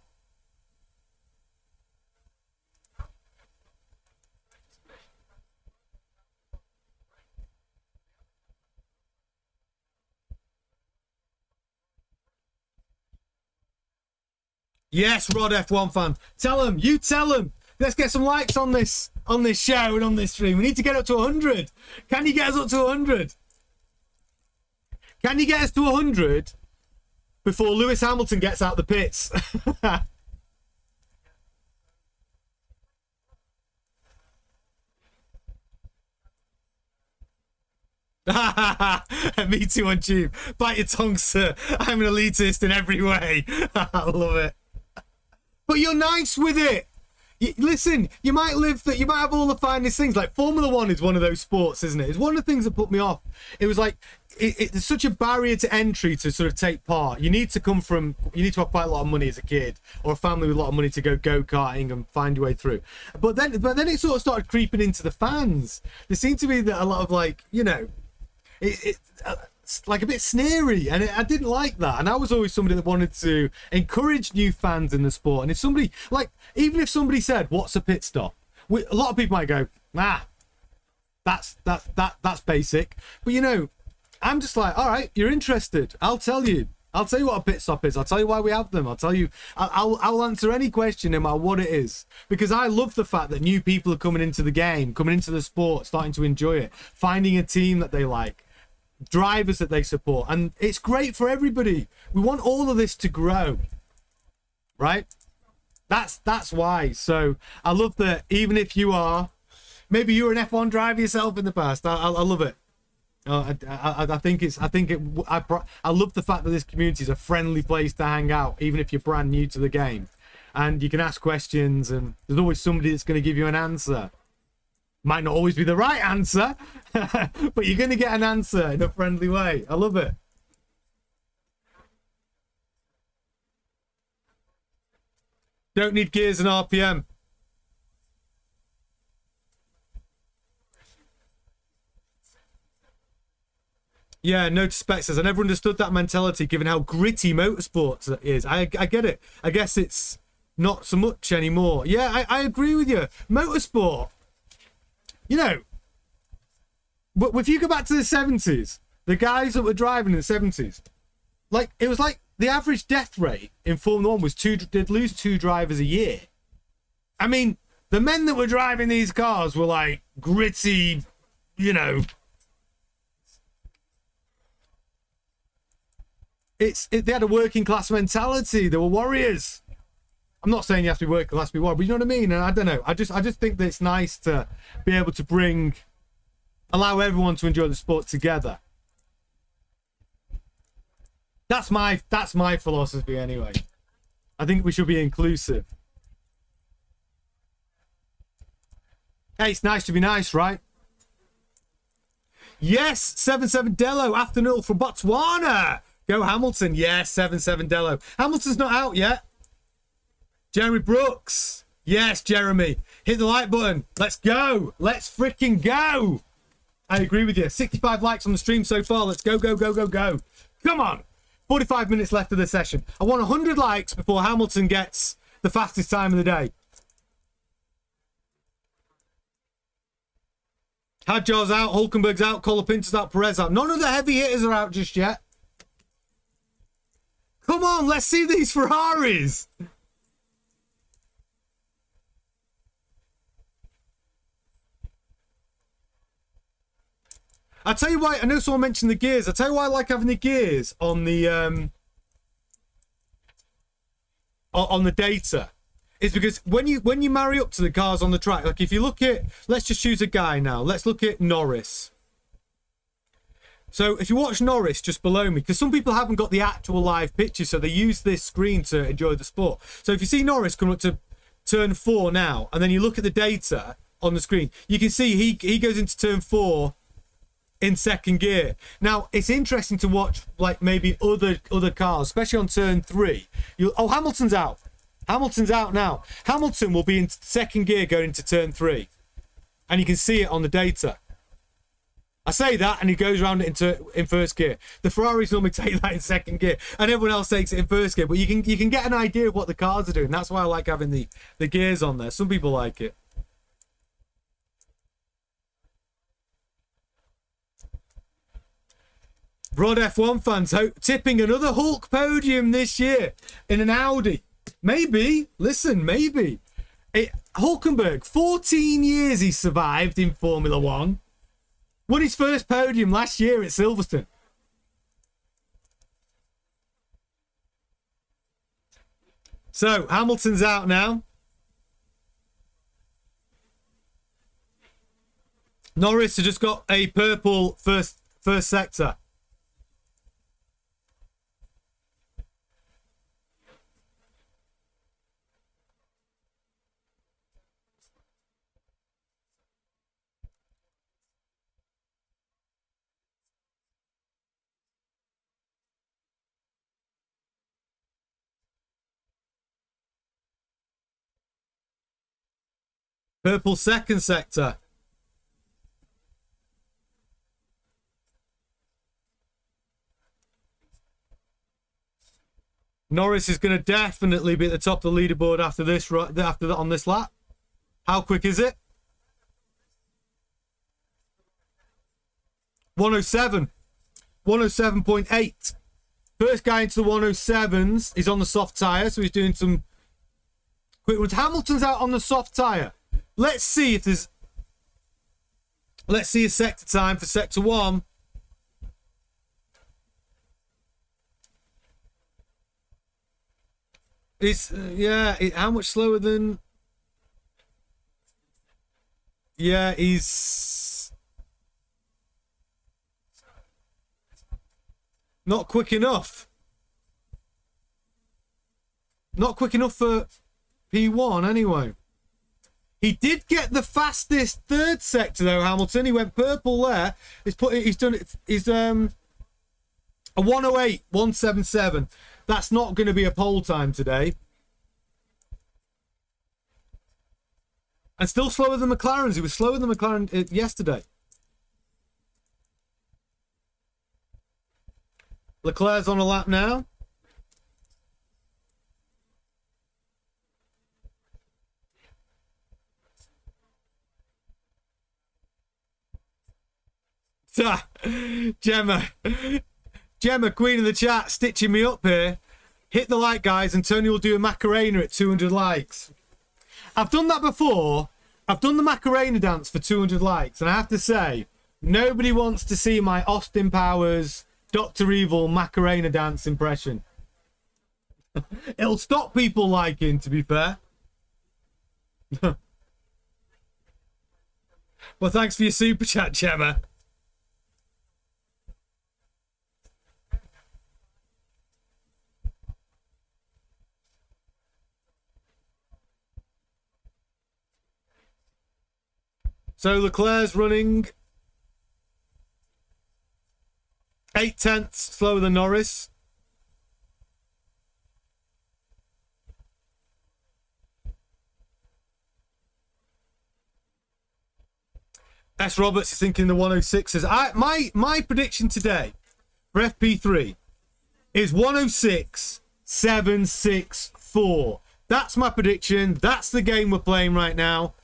Yes, Rod F1 fan. Tell him. You tell him. Let's get some likes on this show and on this stream. We need to get up to 100. Can you get us up to 100? Can you get us to 100 before Lewis Hamilton gets out the pits? Me too on tube. Bite your tongue, sir. I'm an elitist in every way. I love it. But you're nice with it. Listen, you might have all the finest things. Like Formula One is one of those sports, isn't it? It's one of the things that put me off. It was like it's such a barrier to entry to sort of take part. You need to have quite a lot of money as a kid, or a family with a lot of money to go karting and find your way through. But then it sort of started creeping into the fans. There seemed to be that a lot of like, you know, it's like a bit sneery, and I didn't like that. And I was always somebody that wanted to encourage new fans in the sport. And if somebody, like, even if somebody said, "What's a pit stop?" a lot of people might go, "Nah, that's basic." But you know, I'm just like, all right, you're interested. I'll tell you what a pit stop is. I'll tell you why we have them. I'll answer any question no matter what it is, because I love the fact that new people are coming into the game, coming into the sport, starting to enjoy it, finding a team that they like, drivers that they support, and it's great for everybody. We want all of this to grow, right? That's why. So I love that. Even if you are, maybe you're an F1 driver yourself in the past, I love it. I love the fact that this community is a friendly place to hang out, even if you're brand new to the game, and you can ask questions, and there's always somebody that's going to give you an answer. Might not always be the right answer, but you're going to get an answer in a friendly way. I love it. Don't need gears and RPM. Yeah, no to specs says, I never understood that mentality given how gritty motorsports is. I get it. I guess it's not so much anymore. Yeah, I agree with you. Motorsport, you know, but if you go back to the 70s, the guys that were driving in the 70s, like, it was like the average death rate in Formula 1 was they'd lose 2 drivers a year. I mean, the men that were driving these cars were like gritty, you know, they had a working class mentality. They were warriors. I'm not saying you have to be working class to be warrior, but you know what I mean? And I don't know. I just think that it's nice to be able to allow everyone to enjoy the sport together. That's my philosophy anyway. I think we should be inclusive. Hey, it's nice to be nice, right? Yes, 77 Dello, afternoon from Botswana. Go Hamilton. Yes, 77 Dello. Hamilton's not out yet. Jeremy Brooks. Yes, Jeremy. Hit the like button. Let's go. Let's freaking go. I agree with you. 65 likes on the stream so far. Let's go, go, go, go, go. Come on. 45 minutes left of the session. I want 100 likes before Hamilton gets the fastest time of the day. Hadjar's out. Hulkenberg's out. Colapinto's out. Perez out. None of the heavy hitters are out just yet. Come on, let's see these Ferraris. I'll tell you why. I know someone mentioned the gears. I'll tell you why I like having the gears on the data. Is because when you marry up to the cars on the track, like if you look at, let's just choose a guy now. Let's look at Norris. So if you watch Norris just below me, because some people haven't got the actual live picture, so they use this screen to enjoy the sport. So if you see Norris coming up to turn 4 now, and then you look at the data on the screen, you can see he goes into turn 4 in second gear. Now it's interesting to watch, like maybe other cars, especially on turn 3. Hamilton's out. Hamilton's out now. Hamilton will be in second gear going into turn 3, and you can see it on the data. I say that, and he goes around it in first gear. The Ferraris normally take that in second gear, and everyone else takes it in first gear. But you can get an idea of what the cars are doing. That's why I like having the gears on there. Some people like it. Rod F1 fans tipping another Hulk podium this year in an Audi. Maybe. Listen, maybe. Hulkenberg, 14 years he survived in Formula 1. Won his first podium last year at Silverstone. So, Hamilton's out now. Norris has just got a purple first sector. Purple second sector. Norris is going to definitely be at the top of the leaderboard after this, right? After that, on this lap. How quick is it? 107. 107.8. First guy into the 107s. He's on the soft tyre, so he's doing some quick ones. Hamilton's out on the soft tyre. Let's see if there's... Let's see a sector time for sector 1. It's, how much slower than... Yeah, he's... Not quick enough. Not quick enough for P1 anyway. He did get the fastest third sector though, Hamilton. He went purple there. He's done it. He's a 108, 177. That's not going to be a pole time today. And still slower than McLaren's. He was slower than McLaren yesterday. Leclerc's on a lap now. Gemma, queen of the chat, stitching me up here. Hit the like, guys, and Tony will do a Macarena at 200 likes. I've done that before. I've done the Macarena dance for 200 likes, and I have to say, nobody wants to see my Austin Powers, Dr. Evil Macarena dance impression. It'll stop people liking, to be fair. Well, thanks for your super chat, Gemma. So Leclerc's running 0.8 slower than Norris. S. Roberts is thinking the 106s. My prediction today for FP3 is 106.764. That's my prediction. That's the game we're playing right now.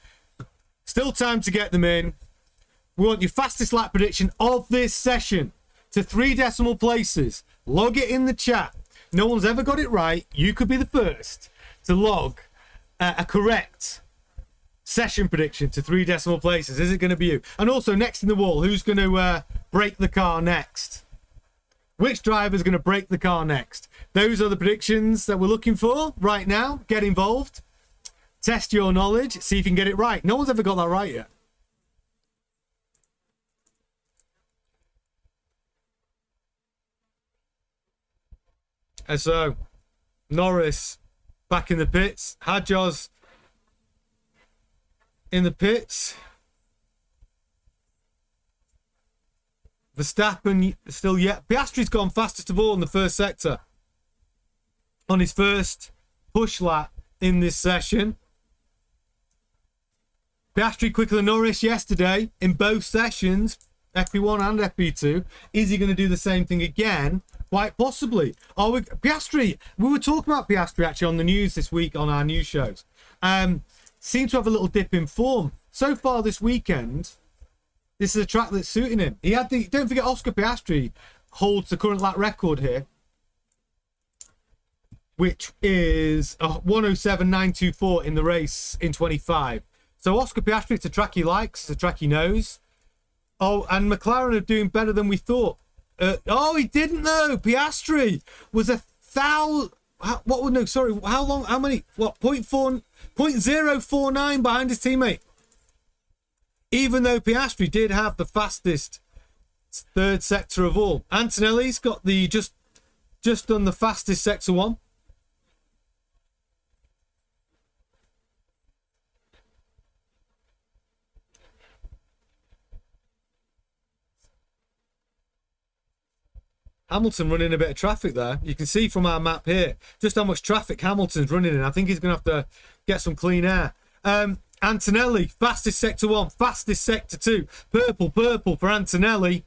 Still time to get them in. We want your fastest lap prediction of this session to 3 decimal places. Log it in the chat. No one's ever got it right. You could be the first to log a correct session prediction to 3 decimal places. Is it going to be you? And also, next in the wall, who's going to break the car next? Which driver is going to break the car next? Those are the predictions that we're looking for right now. Get involved. Test your knowledge. See if you can get it right. No one's ever got that right yet. And so, Norris back in the pits. Hadjar's in the pits. Verstappen still yet. Piastri's gone fastest of all in the first sector on his first push lap in this session. Piastri quicker than Norris yesterday in both sessions, FP1 and FP2. Is he going to do the same thing again? Quite possibly. Piastri, we were talking about Piastri actually on the news this week on our news shows. Seemed to have a little dip in form. So far this weekend, this is a track that's suiting him. He had don't forget, Oscar Piastri holds the current lap record here, which is 107.924 in the race in 25. So Oscar Piastri, it's a track he likes, it's a track he knows. Oh, and McLaren are doing better than we thought. He didn't though. Piastri was 1,000. What? No, sorry. How long? How many? What? 0.049 behind his teammate. Even though Piastri did have the fastest third sector of all, Antonelli's got the just done the fastest sector one. Hamilton running a bit of traffic there. You can see from our map here just how much traffic Hamilton's running in. I think he's going to have to get some clean air. Antonelli, fastest sector 1, fastest sector 2. Purple for Antonelli.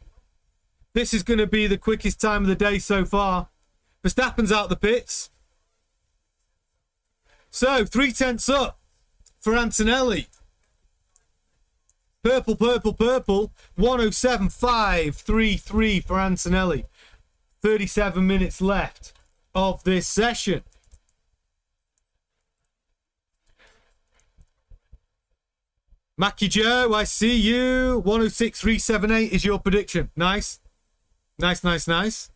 This is going to be the quickest time of the day so far. Verstappen's out the pits. So, 3/10 up for Antonelli. Purple. 107.533 for Antonelli. 37 minutes left of this session. Mackie Joe, I see you. 106.378 is your prediction. Nice. Nice.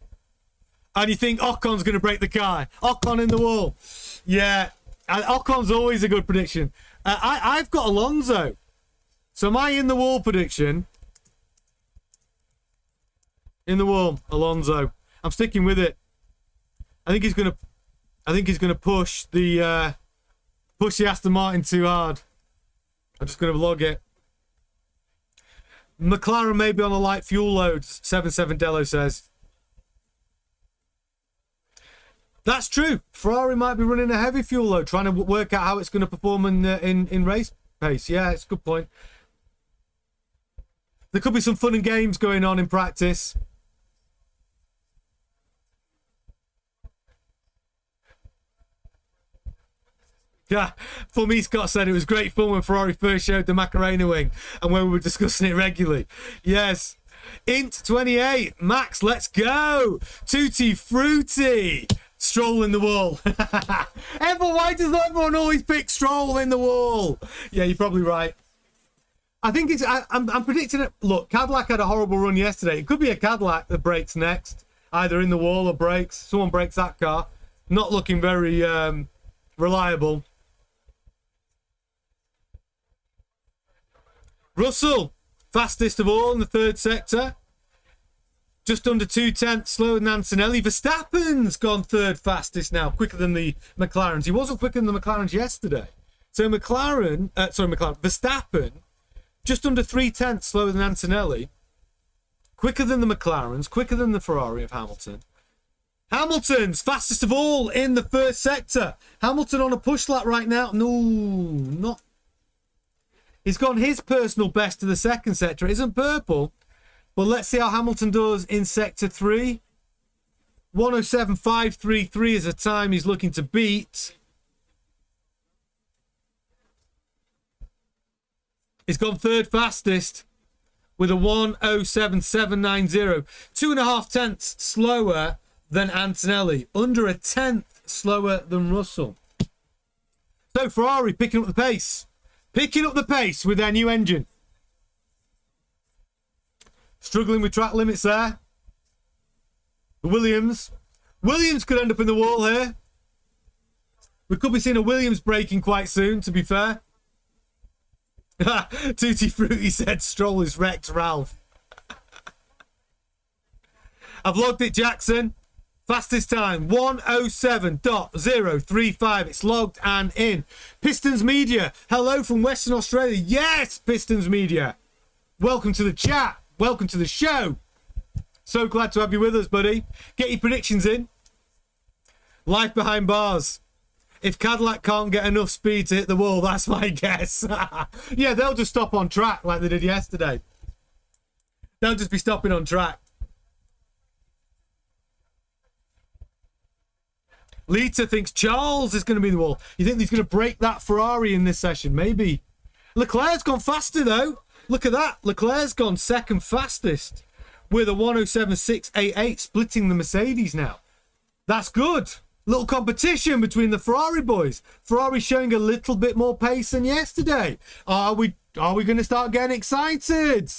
And you think Ocon's going to break the car. Ocon in the wall. Yeah, Ocon's always a good prediction. I've got Alonso. So my in the wall prediction. In the wall, Alonso. I'm sticking with it. I think he's gonna push the Aston Martin too hard. I'm just gonna vlog it. McLaren may be on a light fuel load. 77 Dello says. That's true. Ferrari might be running a heavy fuel load, trying to work out how it's going to perform in race pace. Yeah, it's a good point. There could be some fun and games going on in practice. Yeah, for me, Scott said it was great fun when Ferrari first showed the Macarena wing and when we were discussing it regularly. Yes. Int 28. Max, let's go. Tutti Frutti. Stroll in the wall. Why does everyone always pick Stroll in the wall? Yeah, you're probably right. I think it's... I'm predicting it. Look, Cadillac had a horrible run yesterday. It could be a Cadillac that breaks next. Either in the wall or breaks. Someone breaks that car. Not looking very reliable. Russell, fastest of all in the third sector. Just under 2/10 slower than Antonelli. Verstappen's gone third fastest now, quicker than the McLarens. He wasn't quicker than the McLarens yesterday. So Verstappen, just under 3/10 slower than Antonelli. Quicker than the McLarens, quicker than the Ferrari of Hamilton. Hamilton's fastest of all in the first sector. Hamilton on a push lap right now. No, not. He's gone his personal best to the second sector. It isn't purple. But let's see how Hamilton does in sector 3. 107.533 is a time he's looking to beat. He's gone third fastest with a 107.790. 2.5 tenths slower than Antonelli. Under a tenth slower than Russell. So Ferrari picking up the pace. Picking up the pace with their new engine. Struggling with track limits there. The Williams could end up in the wall here. We could be seeing a Williams breaking quite soon, to be fair. Tutti Frutti said Stroll is wrecked, Ralph. I've logged it, Jackson. Fastest time, 1:07.035. It's logged and in. Pistons Media, hello from Western Australia. Yes, Pistons Media. Welcome to the chat. Welcome to the show. So glad to have you with us, buddy. Get your predictions in. Life behind bars. If Cadillac can't get enough speed to hit the wall, that's my guess. Yeah, they'll just stop on track like they did yesterday. They'll just be stopping on track. Lita thinks Charles is going to be in the wall. You think he's going to break that Ferrari in this session? Maybe. Leclerc's gone faster, though. Look at that. Leclerc's gone second fastest with a 1:07.688, splitting the Mercedes now. That's good. Little competition between the Ferrari boys. Ferrari showing a little bit more pace than yesterday. Are we going to start getting excited?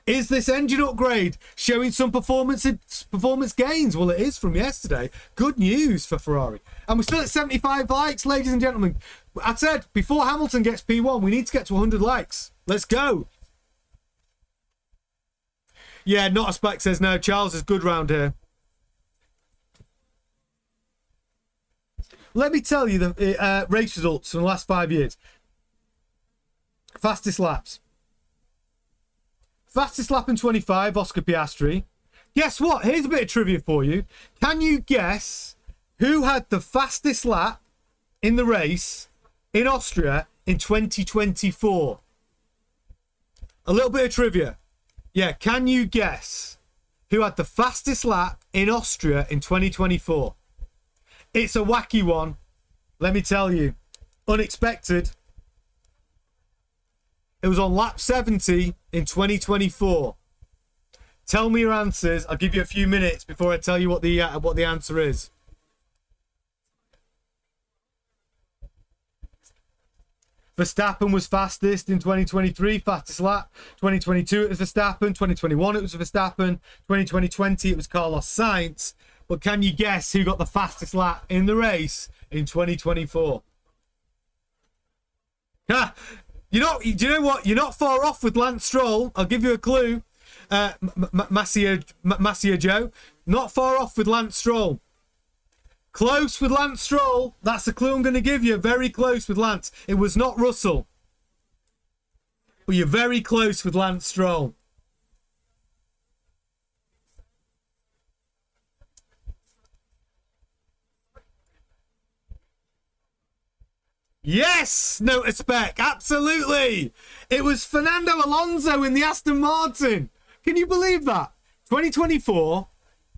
Is this engine upgrade showing some performance gains? Well, it is from yesterday. Good news for Ferrari. And we're still at 75 likes, ladies and gentlemen. I said, before Hamilton gets P1, we need to get to 100 likes. Let's go. Yeah, not a spec says no. Charles is good round here. Let me tell you the race results from the last 5 years. Fastest laps. Fastest lap in 25, Oscar Piastri. Guess what? Here's a bit of trivia for you. Can you guess who had the fastest lap in the race in Austria in 2024? A little bit of trivia. Yeah, can you guess who had the fastest lap in Austria in 2024? It's a wacky one. Let me tell you. Unexpected. It was on lap 70 in 2024. Tell me your answers. I'll give you a few minutes before I tell you what the answer is. Verstappen was fastest in 2023, fastest lap. 2022 it was Verstappen. 2021 it was Verstappen. 2020 it was Carlos Sainz. But can you guess who got the fastest lap in the race in 2024? Ha! Do you know what? You're not far off with Lance Stroll. I'll give you a clue. Masia Joe. Not far off with Lance Stroll. Close with Lance Stroll. That's the clue I'm going to give you. Very close with Lance. It was not Russell. But you're very close with Lance Stroll. Yes! Note a spec. Absolutely. It was Fernando Alonso in the Aston Martin. Can you believe that? 2024,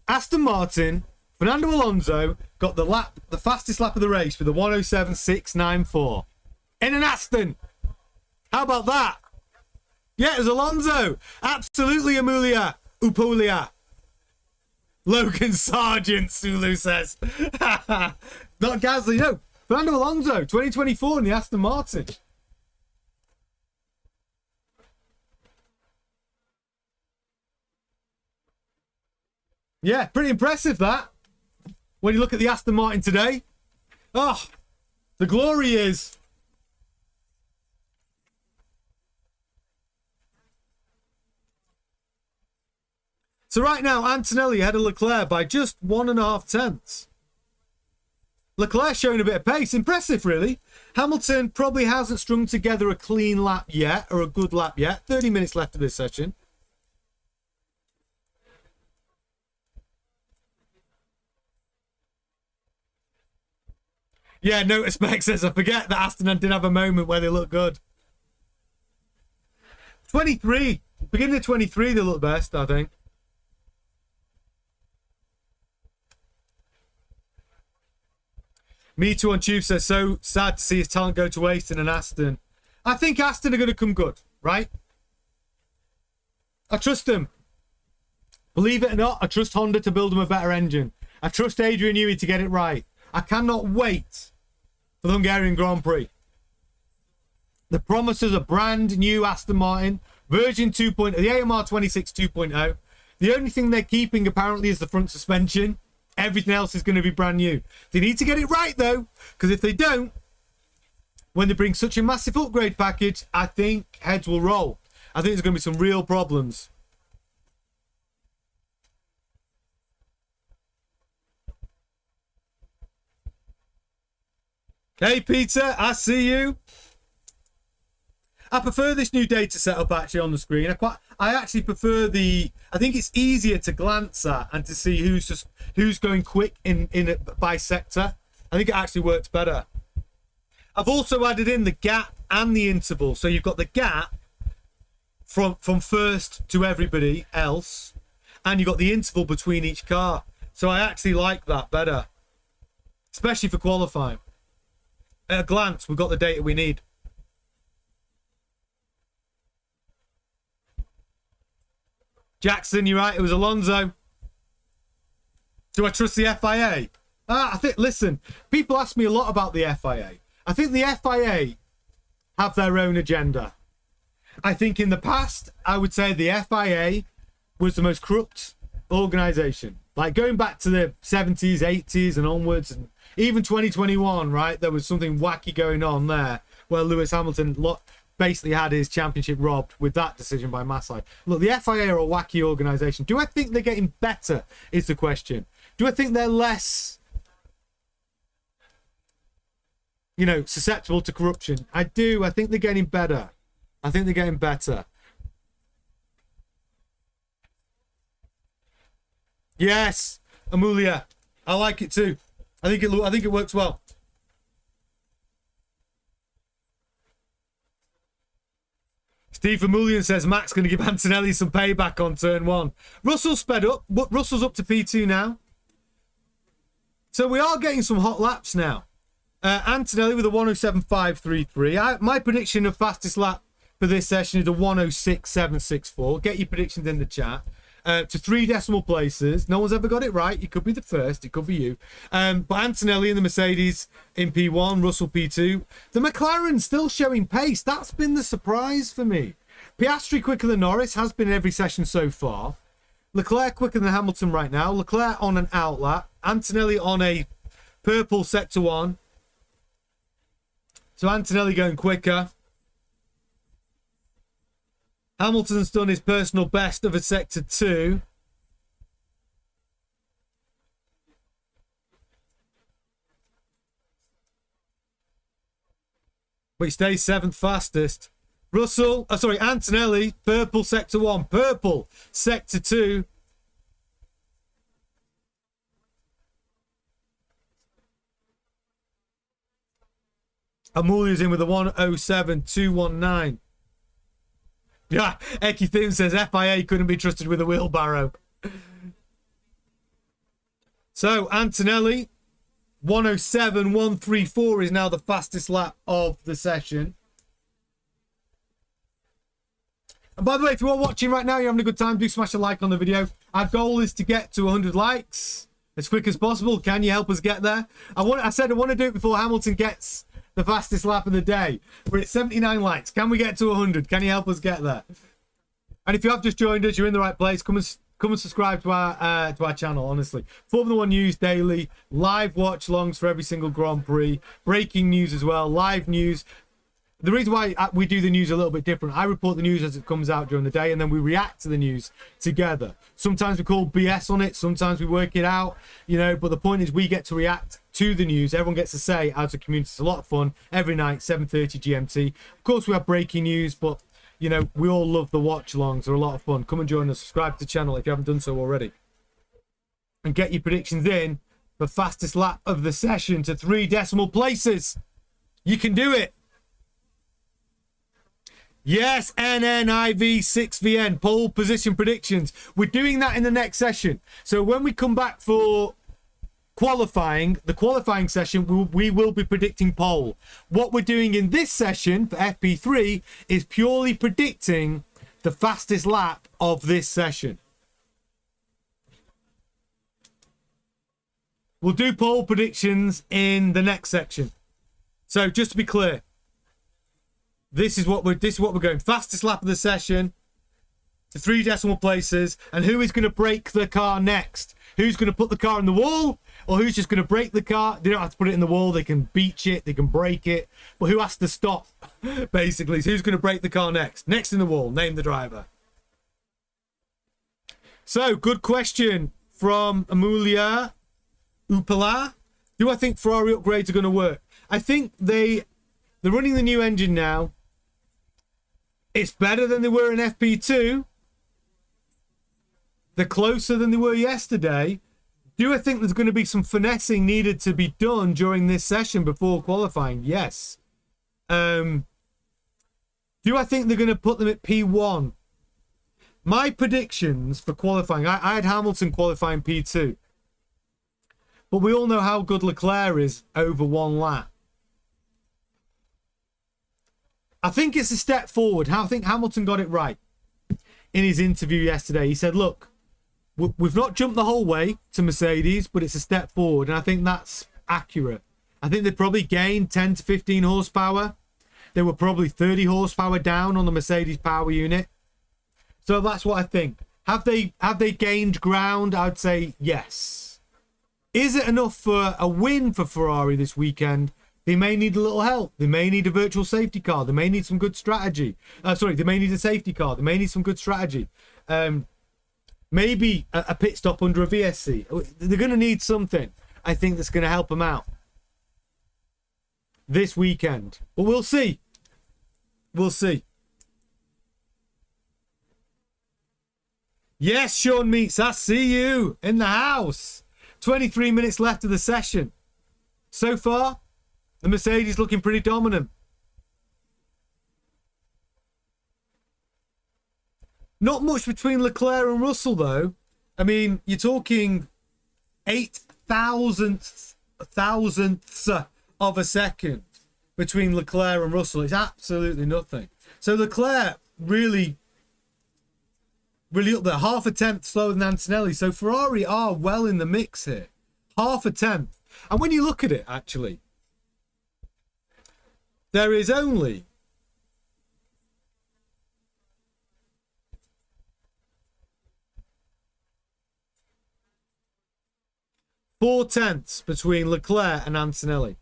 Aston Martin, Fernando Alonso got the fastest lap of the race with a 1:07.694 in an Aston. How about that? Yeah, it was Alonso. Absolutely, Amelia Upolia. Logan Sargent, Sulu says. Not Gasly, no. Fernando Alonso, 2024 in the Aston Martin. Yeah, pretty impressive that. When you look at the Aston Martin today. Oh, the glory is. So right now, Antonelli ahead of Leclerc by just 1.5 tenths. Leclerc showing a bit of pace. Impressive, really. Hamilton probably hasn't strung together a clean lap yet, or a good lap yet. 30 minutes left of this session. Yeah, note spec says, I forget that Aston did have a moment where they look good. 23. Beginning of 23, they look best, I think. Me Too on Tube says, so sad to see his talent go to waste in an Aston. I think Aston are going to come good, right? I trust them. Believe it or not, I trust Honda to build them a better engine. I trust Adrian Newey to get it right. I cannot wait for the Hungarian Grand Prix. The promise is a brand new Aston Martin Version 2.0, the AMR 26 2.0. The only thing they're keeping apparently is the front suspension. Everything else is going to be brand new. They need to get it right though, because if they don't, when they bring such a massive upgrade package, I think heads will roll. I think there's going to be some real problems. Hey Peter, I see you. I prefer this new data setup actually on the screen. I actually prefer I think it's easier to glance at and to see who's going quick in it by sector. I think it actually works better. I've also added in the gap and the interval. So you've got the gap from first to everybody else, and you've got the interval between each car. So I actually like that better, especially for qualifying. At a glance, we've got the data we need. Jackson, you're right. It was Alonso. Do I trust the FIA? Listen, people ask me a lot about the FIA. I think the FIA have their own agenda. I think in the past, I would say the FIA was the most corrupt organisation. Like going back to the 70s, 80s and onwards, and even 2021, right? There was something wacky going on there where Lewis Hamilton basically had his championship robbed with that decision by Massey. Look, the FIA are a wacky organisation. Do I think they're getting better is the question. Do I think they're less, susceptible to corruption? I do. I think they're getting better. I think they're getting better. Yes, Amulia. I like it too. I think it works well. Steve Vermeulen says Max going to give Antonelli some payback on turn 1. Russell sped up, but Russell's up to P2 now. So we are getting some hot laps now. Antonelli with a 107.533. My prediction of fastest lap for this session is a 106.764. Get your predictions in the chat. To 3 decimal places. No one's ever got it right. It could be the first. It could be you. But Antonelli and the Mercedes in P1, Russell P2. The McLaren still showing pace. That's been the surprise for me. Piastri quicker than Norris, has been in every session so far. Leclerc quicker than Hamilton right now. Leclerc on an outlap. Antonelli on a purple sector 1. So Antonelli going quicker. Hamilton's done his personal best of a sector 2. But he stays 7th fastest. Antonelli, purple sector 1, purple sector 2. Amulia's in with a 107.219. Yeah, Eki Thim says FIA couldn't be trusted with a wheelbarrow. So, Antonelli, 107.134 is now the fastest lap of the session. And by the way, if you are watching right now, you're having a good time, do smash a like on the video. Our goal is to get to 100 likes as quick as possible. Can you help us get there? I said I want to do it before Hamilton gets the fastest lap of the day. We're at 79 likes. Can we get to 100? Can you help us get there? And if you have just joined us, you're in the right place. Come and subscribe to our channel, honestly. Formula 1 news daily, live watch-alongs for every single Grand Prix, breaking news as well, live news. The reason why we do the news a little bit different, I report the news as it comes out during the day, and then we react to the news together. Sometimes we call BS on it, sometimes we work it out, but the point is we get to react to the news. Everyone gets to say as a community. It's a lot of fun every night, 7:30 GMT. Of course, we have breaking news, but, we all love the watch-alongs. They're a lot of fun. Come and join us. Subscribe to the channel if you haven't done so already. And get your predictions in for fastest lap of the session to 3 decimal places. You can do it. Yes, NNIV6VN, pole position predictions. We're doing that in the next session. So when we come back for the qualifying session, we will be predicting pole. What we're doing in this session for FP3 is purely predicting the fastest lap of this session. We'll do pole predictions in the next section. So just to be clear, This is what we're going. Fastest lap of the session to 3 decimal places. And who is going to break the car next? Who's going to put the car in the wall? Or who's just going to break the car? They don't have to put it in the wall. They can beach it. They can break it. But who has to stop, basically? So who's going to break the car next? Next in the wall. Name the driver. So, good question from Amelia Upala. Do I think Ferrari upgrades are going to work? I think they're running the new engine now. It's better than they were in FP2. They're closer than they were yesterday. Do I think there's going to be some finessing needed to be done during this session before qualifying? Yes. Do I think they're going to put them at P1? My predictions for qualifying, I had Hamilton qualifying P2. But we all know how good Leclerc is over one lap. I think it's a step forward. I think Hamilton got it right in his interview yesterday. He said, look, we've not jumped the whole way to Mercedes, but it's a step forward. And I think that's accurate. I think they probably gained 10 to 15 horsepower. They were probably 30 horsepower down on the Mercedes power unit. So that's what I think. Have they gained ground? I'd say yes. Is it enough for a win for Ferrari this weekend? They may need a little help. They may need a virtual safety car. They may need some good strategy. They may need a safety car. They may need some good strategy. Maybe a pit stop under a VSC. They're going to need something, I think, that's going to help them out this weekend. But we'll see. We'll see. Yes, Sean Meets, I see you in the house. 23 minutes left of the session. So far, the Mercedes looking pretty dominant. Not much between Leclerc and Russell, though. I mean, you're talking 8,000ths of a second between Leclerc and Russell. It's absolutely nothing. So Leclerc really up there. Half a tenth slower than Antonelli. So Ferrari are well in the mix here. Half a tenth. And when you look at it, actually, there is only four tenths between Leclerc and Antonelli.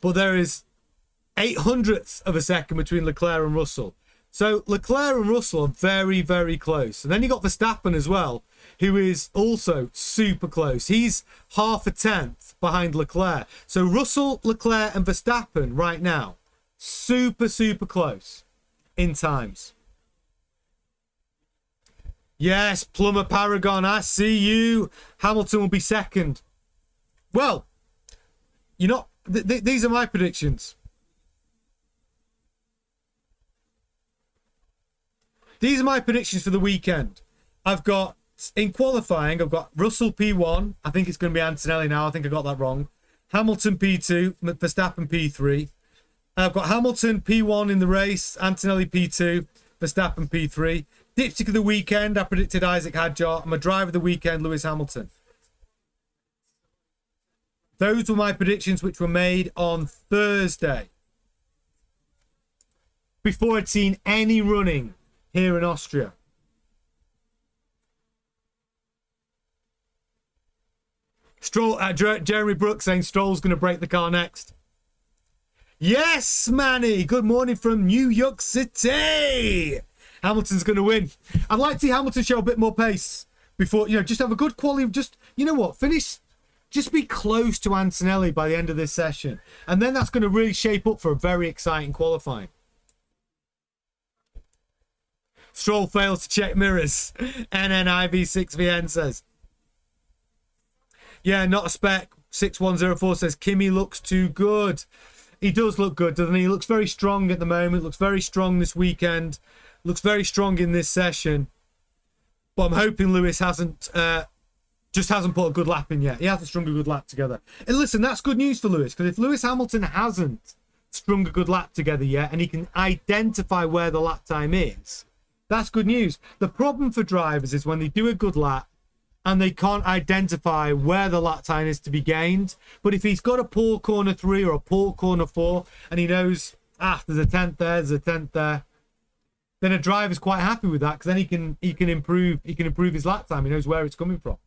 But there is 800ths of a second between Leclerc and Russell. So Leclerc and Russell are very, very close. And then you got Verstappen as well, who is also super close. He's half a tenth behind Leclerc. So Russell, Leclerc and Verstappen right now, super, super close in times. Yes, Plumber Paragon, I see you. Hamilton will be second. Well, you're not... these are my predictions. These are my predictions for the weekend. I've got, in qualifying, I've got Russell P1. I think it's going to be Antonelli now. I think I got that wrong. Hamilton P2, Verstappen P3. I've got Hamilton P1 in the race, Antonelli P2, Verstappen P3. Dipstick of the weekend, I predicted Isaac Hadjar. My driver of the weekend, Lewis Hamilton. Those were my predictions, which were made on Thursday, before I'd seen any running here in Austria. Stroll, Jeremy Brooks saying Stroll's going to break the car next. Yes, Manny. Good morning from New York City. Hamilton's going to win. I'd like to see Hamilton show a bit more pace before, just have a good quality. Just, finish. Just be close to Antonelli by the end of this session. And then that's going to really shape up for a very exciting qualifying. Stroll fails to check mirrors. NNIV6VN says. Yeah, not a spec. 6104 says, Kimi looks too good. He does look good, doesn't he? He looks very strong at the moment. Looks very strong this weekend. Looks very strong in this session. But I'm hoping Lewis hasn't put a good lap in yet. He hasn't strung a good lap together. And listen, that's good news for Lewis, because if Lewis Hamilton hasn't strung a good lap together yet and he can identify where the lap time is, that's good news. The problem for drivers is when they do a good lap and they can't identify where the lap time is to be gained. But if he's got a poor corner 3 or a poor corner 4, and he knows, there's a 10th there, there's a 10th there, then a driver's quite happy with that, because then he can improve his lap time. He knows where it's coming from.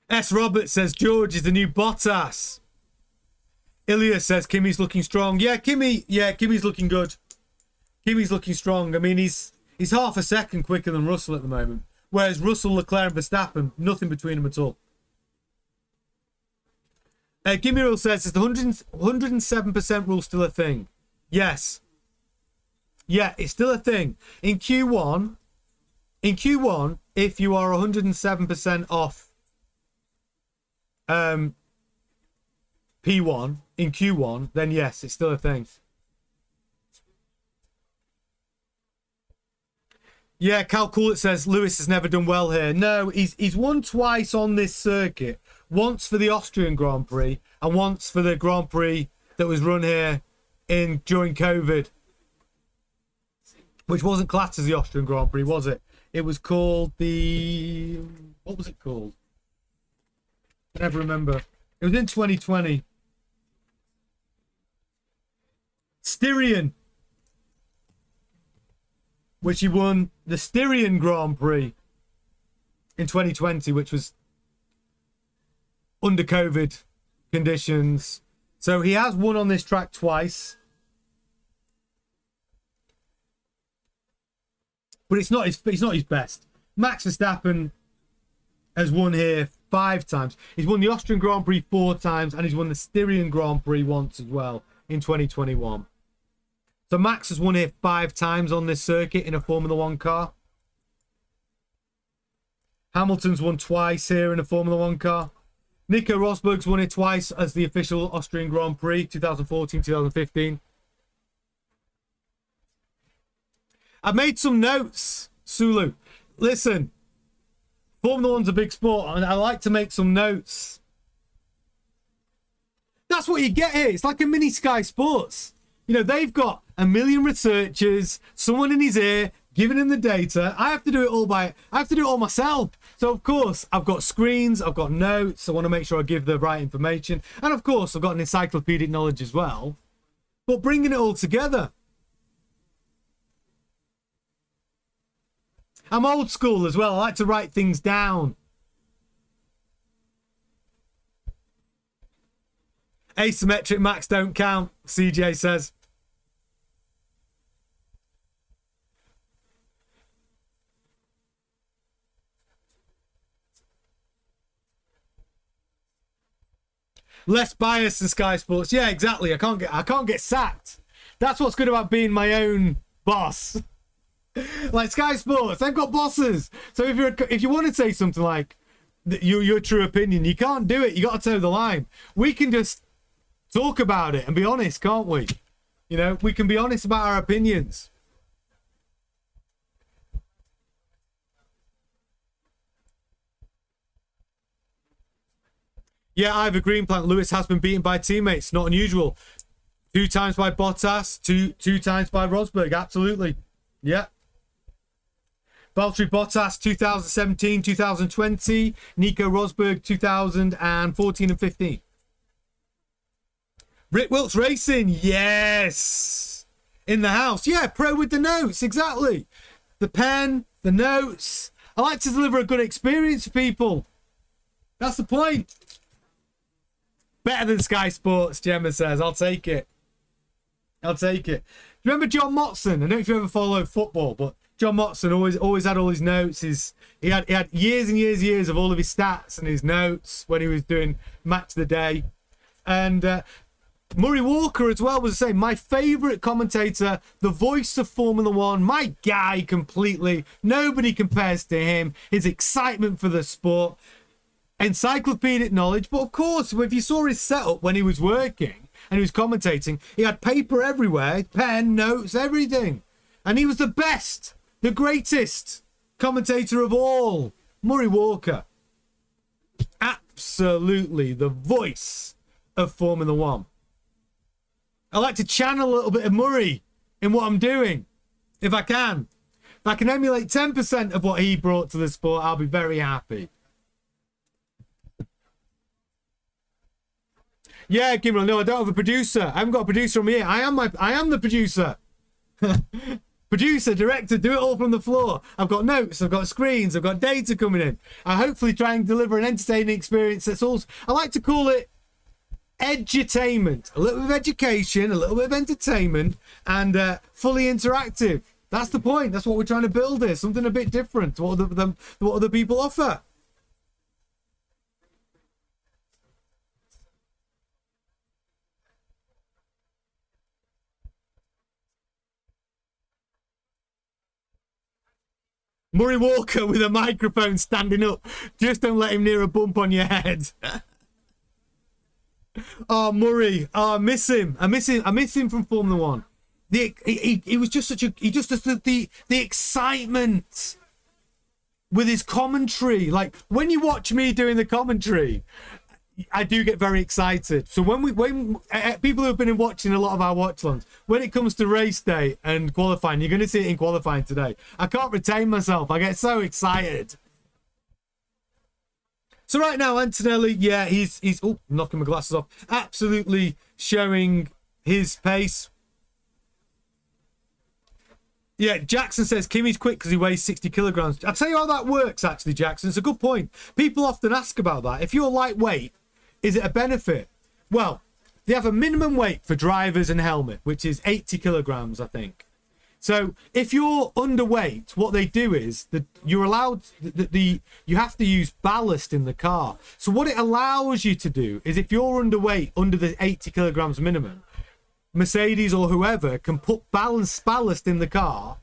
S. Roberts says George is the new Bottas. Ilya says Kimi's looking strong. Kimi's looking good. Kimi's looking strong. I mean, he's half a second quicker than Russell at the moment. Whereas Russell, Leclerc and Verstappen, nothing between them at all. Gimme Rule says, is the 107% rule still a thing? Yes. Yeah, it's still a thing. In Q1, if you are 107% off P1 in Q1, then yes, it's still a thing. Yeah, Cal Coolett says Lewis has never done well here. No, he's won twice on this circuit. Once for the Austrian Grand Prix and once for the Grand Prix that was run here during COVID, which wasn't classed as the Austrian Grand Prix, was it? It was called what was it called? I never remember. It was in 2020. Styrian, which he won the Styrian Grand Prix in 2020, which was under COVID conditions. So he has won on this track twice. But it's not his best. Max Verstappen has won here 5 times. He's won the Austrian Grand Prix 4 times, and he's won the Styrian Grand Prix once as well in 2021. So Max has won here 5 times on this circuit in a Formula 1 car. Hamilton's won twice here in a Formula 1 car. Nico Rosberg's won it twice as the official Austrian Grand Prix, 2014, 2015. I've made some notes, Sulu. Listen, Formula 1's a big sport, and I like to make some notes. That's what you get here. It's like a mini Sky Sports. You know, they've got a million researchers, someone in his ear, giving him the data. I have to do it all myself. So of course I've got screens, I've got notes. I want to make sure I give the right information, and of course I've got an encyclopedic knowledge as well. But bringing it all together, I'm old school as well. I like to write things down. Asymmetric Max don't count, CJ says. Less bias than Sky Sports. Yeah, exactly. I can't get sacked. That's what's good about being my own boss. Like Sky Sports, they've got bosses. So if you want to say something like your true opinion, you can't do it. You got to toe the line. We can just talk about it and be honest, can't we? You know, we can be honest about our opinions. Yeah, Ivor Greenplant, Lewis has been beaten by teammates. Not unusual. 2 times by Bottas, two times by Rosberg. Absolutely. Yeah. Valtteri Bottas, 2017, 2020. Nico Rosberg, 2014 and 15. Rick Wilkes Racing. Yes. In the house. Yeah, pro with the notes. Exactly. The pen, the notes. I like to deliver a good experience for people. That's the point. Better than Sky Sports, Gemma says. I'll take it. I'll take it. Remember John Motson? I don't know if you ever followed football, but John Motson always had all his notes. He had years and years of all of his stats and his notes when he was doing Match of the Day. And Murray Walker as well was the same. My favourite commentator, the voice of Formula 1, my guy completely. Nobody compares to him. His excitement for the sport. Encyclopedic knowledge. But of course, if you saw his setup when he was working and he was commentating, he had paper everywhere, pen, notes, everything. And he was the best, the greatest commentator of all. Murray Walker. Absolutely the voice of Formula 1. I like to channel a little bit of Murray in what I'm doing, if I can. I can emulate 10% of what he brought to the sport, I'll be very happy. Yeah, Gimrel, no, I don't have a producer. I haven't got a producer on me here. I am the producer. Producer, director, do it all from the floor. I've got notes, I've got screens, I've got data coming in. I hopefully try and deliver an entertaining experience that's also, I like to call it edutainment. A little bit of education, a little bit of entertainment, and fully interactive. That's the point. That's what we're trying to build here. Something a bit different to what other people offer. Murray Walker with a microphone standing up. Just don't let him near a bump on your head. Oh, Murray. Oh, I miss him. I miss him from Formula One. He was just such a... He just the excitement with his commentary. Like, when you watch me doing the commentary, I do get very excited. So when people who have been watching a lot of our watch-alongs, when it comes to race day and qualifying, you're going to see it in qualifying today. I can't retain myself. I get so excited. So right now, Antonelli, yeah, he's knocking my glasses off. Absolutely showing his pace. Yeah, Jackson says Kimi's quick because he weighs 60 kilograms. I'll tell you how that works, actually, Jackson. It's a good point. People often ask about that. If you're lightweight, is it a benefit? Well, they have a minimum weight for drivers and helmet, which is 80 kilograms, I think. So if you're underweight, what they do is that you're allowed you have to use ballast in the car. So what it allows you to do is, if you're underweight, under the 80 kilograms minimum, Mercedes or whoever can put ballast in the car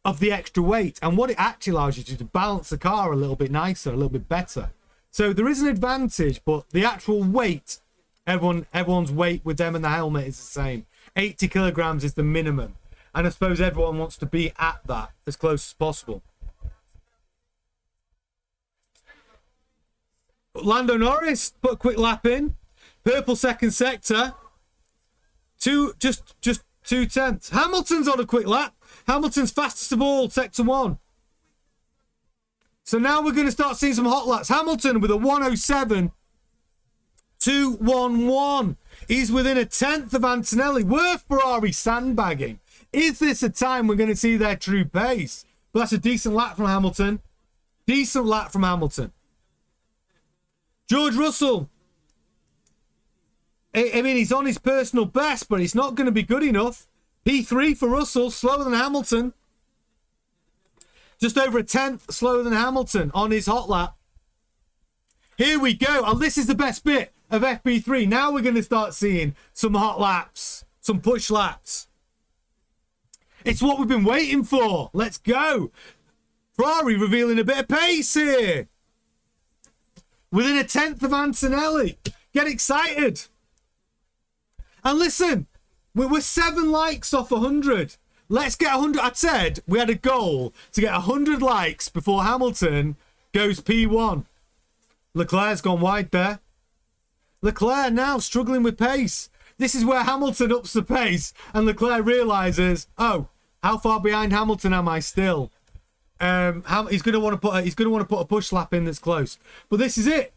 of the extra weight. And what it actually allows you to do to balance the car a little bit nicer, a little bit better. So there is an advantage, but the actual weight, everyone's weight with them and the helmet is the same. 80 kilograms is the minimum. And I suppose everyone wants to be at that as close as possible. Lando Norris put a quick lap in. Purple second sector. Just 2/10. Hamilton's on a quick lap. Hamilton's fastest of all, sector 1. So now we're going to start seeing some hot laps. Hamilton with a 1:07.211. He's within a tenth of Antonelli. Were Ferrari sandbagging? Is this a time we're going to see their true pace? But that's a decent lap from Hamilton. Decent lap from Hamilton. George Russell. I mean, he's on his personal best, but it's not going to be good enough. P3 for Russell, slower than Hamilton. Just over a tenth slower than Hamilton on his hot lap. Here we go. And this is the best bit of FP3. Now we're going to start seeing some hot laps, some push laps. It's what we've been waiting for. Let's go. Ferrari revealing a bit of pace here. Within a tenth of Antonelli. Get excited. And listen, we're 7 likes off 100. Let's get 100. I said we had a goal to get 100 likes before Hamilton goes P1. Leclerc's gone wide there. Leclerc now struggling with pace. This is where Hamilton ups the pace and Leclerc realizes, oh, how far behind Hamilton am I still? He's going to want to put a push lap in that's close. But this is it.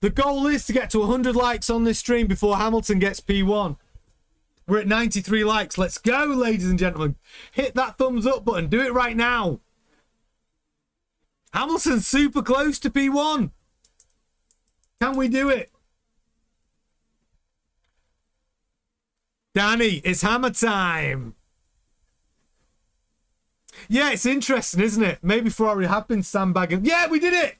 The goal is to get to 100 likes on this stream before Hamilton gets P1. We're at 93 likes. Let's go, ladies and gentlemen. Hit that thumbs up button. Do it right now. Hamilton's super close to P1. Can we do it? Danny, it's hammer time. Yeah, it's interesting, isn't it? Maybe Ferrari have been sandbagging. Yeah, we did it.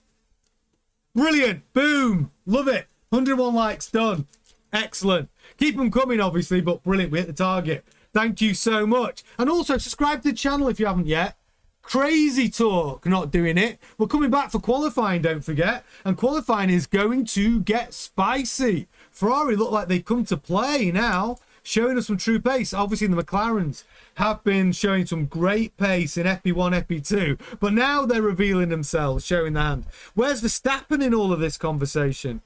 Brilliant. Boom. Love it. 101 likes done. Excellent. Keep them coming, obviously, but brilliant. We hit the target. Thank you so much. And also, subscribe to the channel if you haven't yet. Crazy talk, not doing it. We're coming back for qualifying, don't forget. And qualifying is going to get spicy. Ferrari look like they've come to play now, showing us some true pace. Obviously, the McLarens have been showing some great pace in FP1, FP2, but now they're revealing themselves, showing the hand. Where's Verstappen in all of this conversation?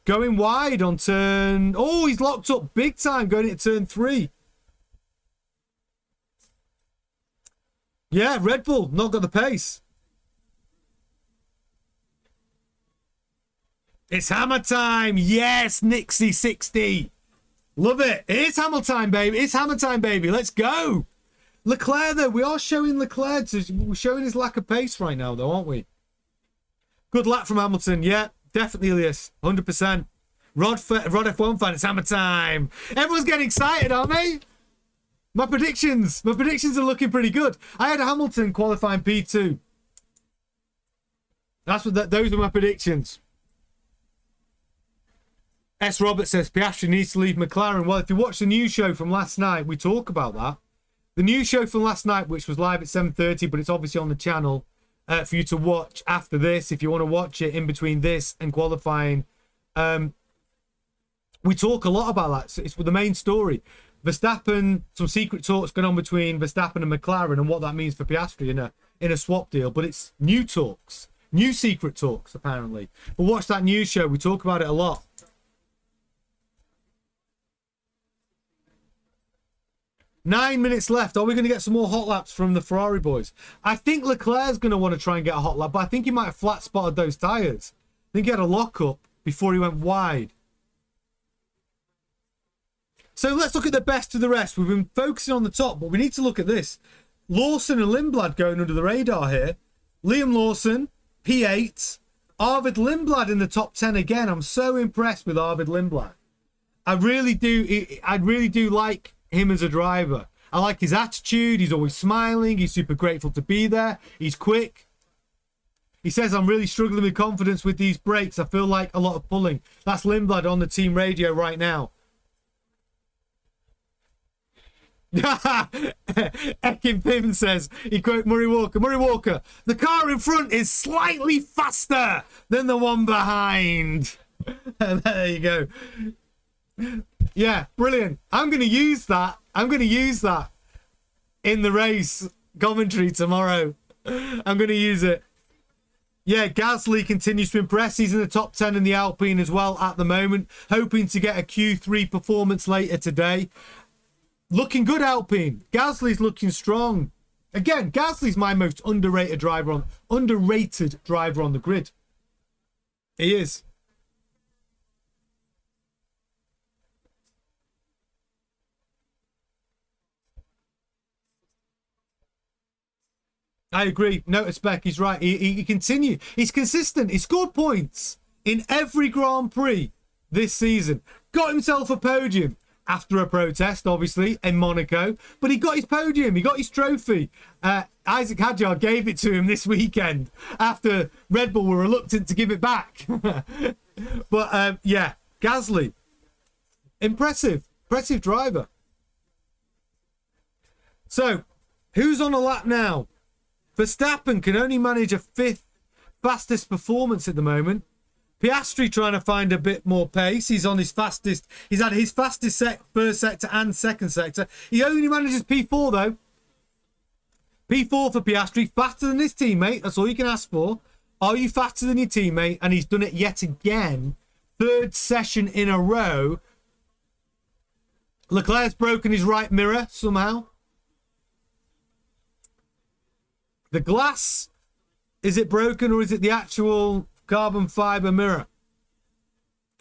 Going wide on turn... Oh, he's locked up big time going into turn 3. Yeah, Red Bull, not got the pace. It's hammer time. Yes, Nixie 60. Love it. It's hammer time, baby. It's hammer time, baby. Let's go. Leclerc, though. We are showing Leclerc. We're showing his lack of pace right now, though, aren't we? Good lap from Hamilton. Yeah, definitely, Elias. 100%. Rod F1 fan, it's hammer time. Everyone's getting excited, aren't they? My predictions are looking pretty good. I had Hamilton qualifying P2. Those are my predictions. S. Robert says Piastri needs to leave McLaren. Well, if you watch the news show from last night, we talk about that. The news show from last night, which was live at 7:30, but it's obviously on the channel for you to watch after this, if you want to watch it in between this and qualifying. We talk a lot about that. So it's the main story. Verstappen, some secret talks going on between Verstappen and McLaren and what that means for Piastri in a swap deal. But it's new talks, new secret talks, apparently. But watch that news show. We talk about it a lot. Nine minutes left. Are we going to get some more hot laps from the Ferrari boys? I think Leclerc's going to want to try and get a hot lap, but I think he might have flat spotted those tyres. I think he had a lockup before he went wide. So let's look at the best of the rest. We've been focusing on the top, but we need to look at this. Lawson and Lindblad going under the radar here. Liam Lawson, P8. Arvid Lindblad in the top 10 again. I'm so impressed with Arvid Lindblad. I really do like him as a driver. I like his attitude. He's always smiling. He's super grateful to be there. He's quick. He says, I'm really struggling with confidence with these brakes. I feel like a lot of pulling. That's Lindblad on the team radio right now. Ekin Pim says, he quote Murray Walker, the car in front is slightly faster than the one behind. And there you go. Yeah, brilliant. I'm going to use that in the race commentary tomorrow. I'm going to use it. Yeah, Gasly continues to impress. He's in the top 10 in the Alpine as well at the moment, hoping to get a Q3 performance later today. Looking good, Alpine. Gasly's looking strong. Again, Gasly's my most underrated driver on the grid. He is. I agree. Notice Beck, he's right. He continued. He's consistent. He scored points in every Grand Prix this season. Got himself a podium after a protest, obviously, in Monaco. But he got his podium. He got his trophy. Isaac Hadjar gave it to him this weekend after Red Bull were reluctant to give it back. But, yeah, Gasly. Impressive. Impressive driver. So, who's on a lap now? Verstappen can only manage a 5th fastest performance at the moment. Piastri trying to find a bit more pace. He's on his fastest. He's had his fastest first sector and second sector. He only manages P4 though. P4 for Piastri. Faster than his teammate. That's all you can ask for. Are you faster than your teammate? And he's done it yet again. 3rd session in a row. Leclerc's broken his right mirror somehow. The glass, is it broken or is it the actual carbon fiber mirror?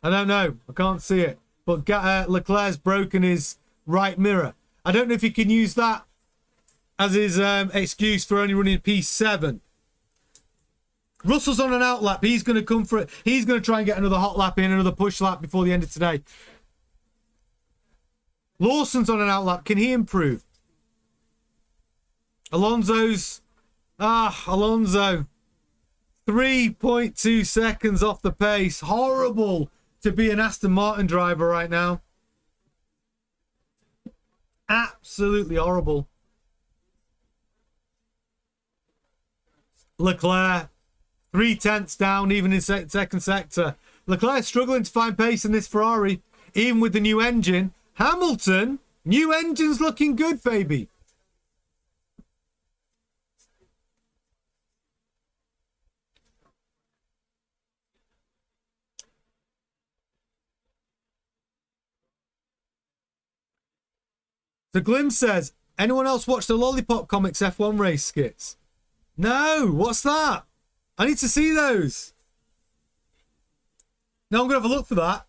I don't know. I can't see it. But Leclerc's broken his right mirror. I don't know if he can use that as his excuse for only running P7. Russell's on an out lap. He's going to come for it. He's going to try and get another hot lap in, another push lap before the end of today. Lawson's on an out lap. Can he improve? Alonso. 3.2 seconds off the pace. Horrible to be an Aston Martin driver right now. Absolutely horrible. Leclerc, 3/10 down even in second sector. Leclerc struggling to find pace in this Ferrari, even with the new engine. Hamilton, new engine's looking good, baby. The Glim says, Anyone else watch the Lollipop Comics F1 race skits? No, what's that? I need to see those. Now I'm going to have a look for that.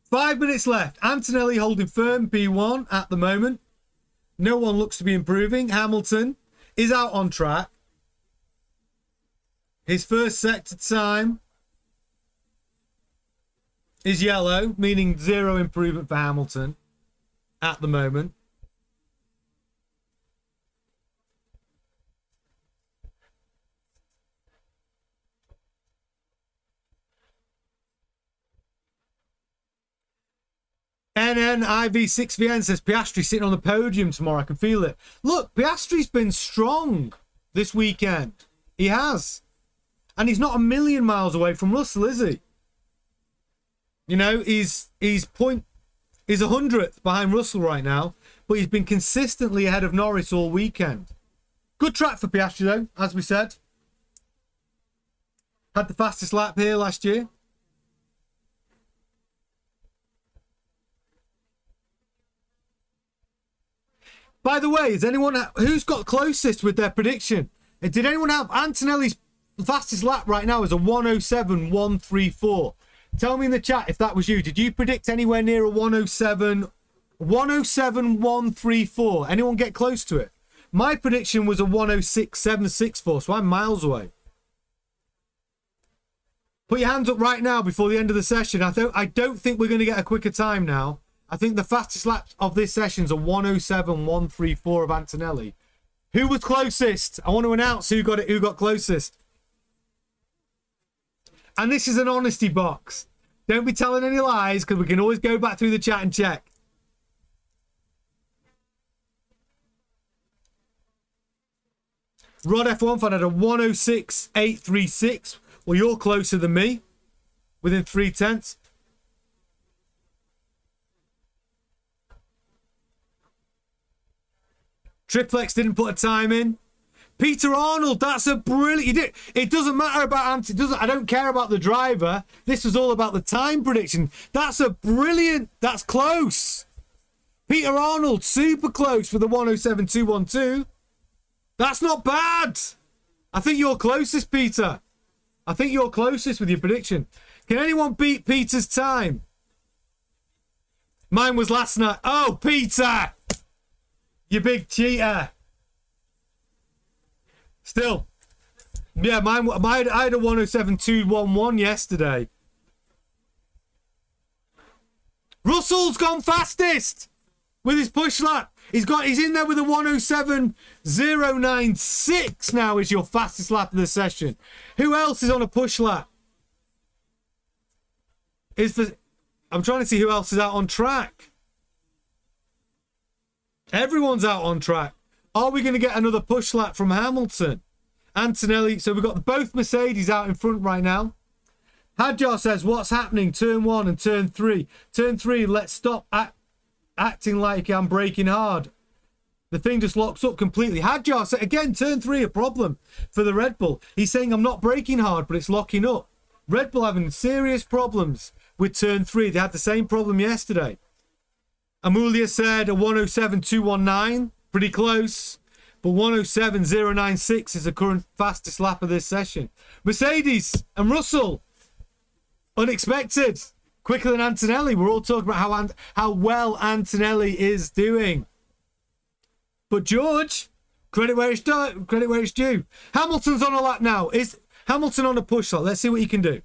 5 minutes left. Antonelli holding firm P1 at the moment. No one looks to be improving. Hamilton is out on track. His first sector time is yellow, meaning 0 improvement for Hamilton at the moment. NNIV6VN says Piastri sitting on the podium tomorrow. I can feel it. Look, Piastri's been strong this weekend. He has. And he's not a million miles away from Russell, is he? You know, he's 100th behind Russell right now, but he's been consistently ahead of Norris all weekend. Good track for Piastri, though, as we said. Had the fastest lap here last year. By the way, is anyone who's got closest with their prediction? Did anyone have Antonelli's fastest lap right now is a 107.134? Tell me in the chat if that was you. Did you predict anywhere near a 107.134? Anyone get close to it? My prediction was a 106.764, so I'm miles away. Put your hands up right now before the end of the session. I don't think we're going to get a quicker time now. I think the fastest lap of this session is a 107.134 of Antonelli. Who was closest? I want to announce who got closest. And this is an honesty box. Don't be telling any lies, because we can always go back through the chat and check. Rod F1 fan had a 106.836. Well, you're closer than me. Within 0.3. Triplex didn't put a time in. Peter Arnold, that's a brilliant. It doesn't matter about I don't care about the driver. This was all about the time prediction. That's a brilliant. That's close. Peter Arnold, super close for the 107.212. That's not bad. I think you're closest, Peter. I think you're closest with your prediction. Can anyone beat Peter's time? Mine was last night. Oh, Peter! You big cheater. Still. Yeah, I had a 107.211 yesterday. Russell's gone fastest with his push lap. He's in there with a 107.096 now is your fastest lap of the session. Who else is on a push lap? I'm trying to see who else is out on track. Everyone's out on track. Are we going to get another push lap from Hamilton? Antonelli. So we've got both Mercedes out in front right now. Hadjar says, what's happening? Turn 1 and turn 3. Turn 3, let's stop acting like I'm braking hard. The thing just locks up completely. Hadjar said, again, turn 3, a problem for the Red Bull. He's saying, I'm not braking hard, but it's locking up. Red Bull having serious problems with turn 3. They had the same problem yesterday. Amulia said a 107.219, pretty close, but 107.096 is the current fastest lap of this session. Mercedes and Russell, unexpected, quicker than Antonelli. We're all talking about how well Antonelli is doing. But George, credit where it's due. Hamilton's on a lap now. Is Hamilton on a push lap? Let's see what he can do.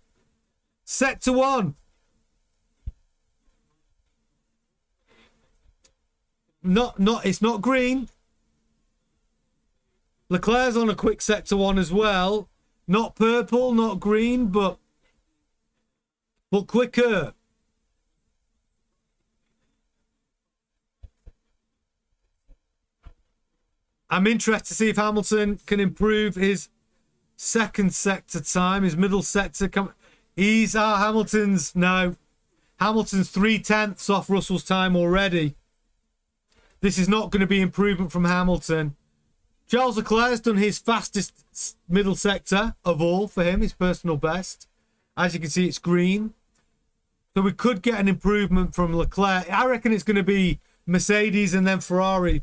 Sector 1. It's not green. Leclerc's on a quick sector 1 as well. Not purple, not green, but quicker. I'm interested to see if Hamilton can improve his second sector time, his middle sector. Hamilton's 3/10 off Russell's time already. This is not going to be improvement from Hamilton. Charles Leclerc's done his fastest middle sector of all for him, his personal best. As you can see, it's green. So we could get an improvement from Leclerc. I reckon it's going to be Mercedes and then Ferrari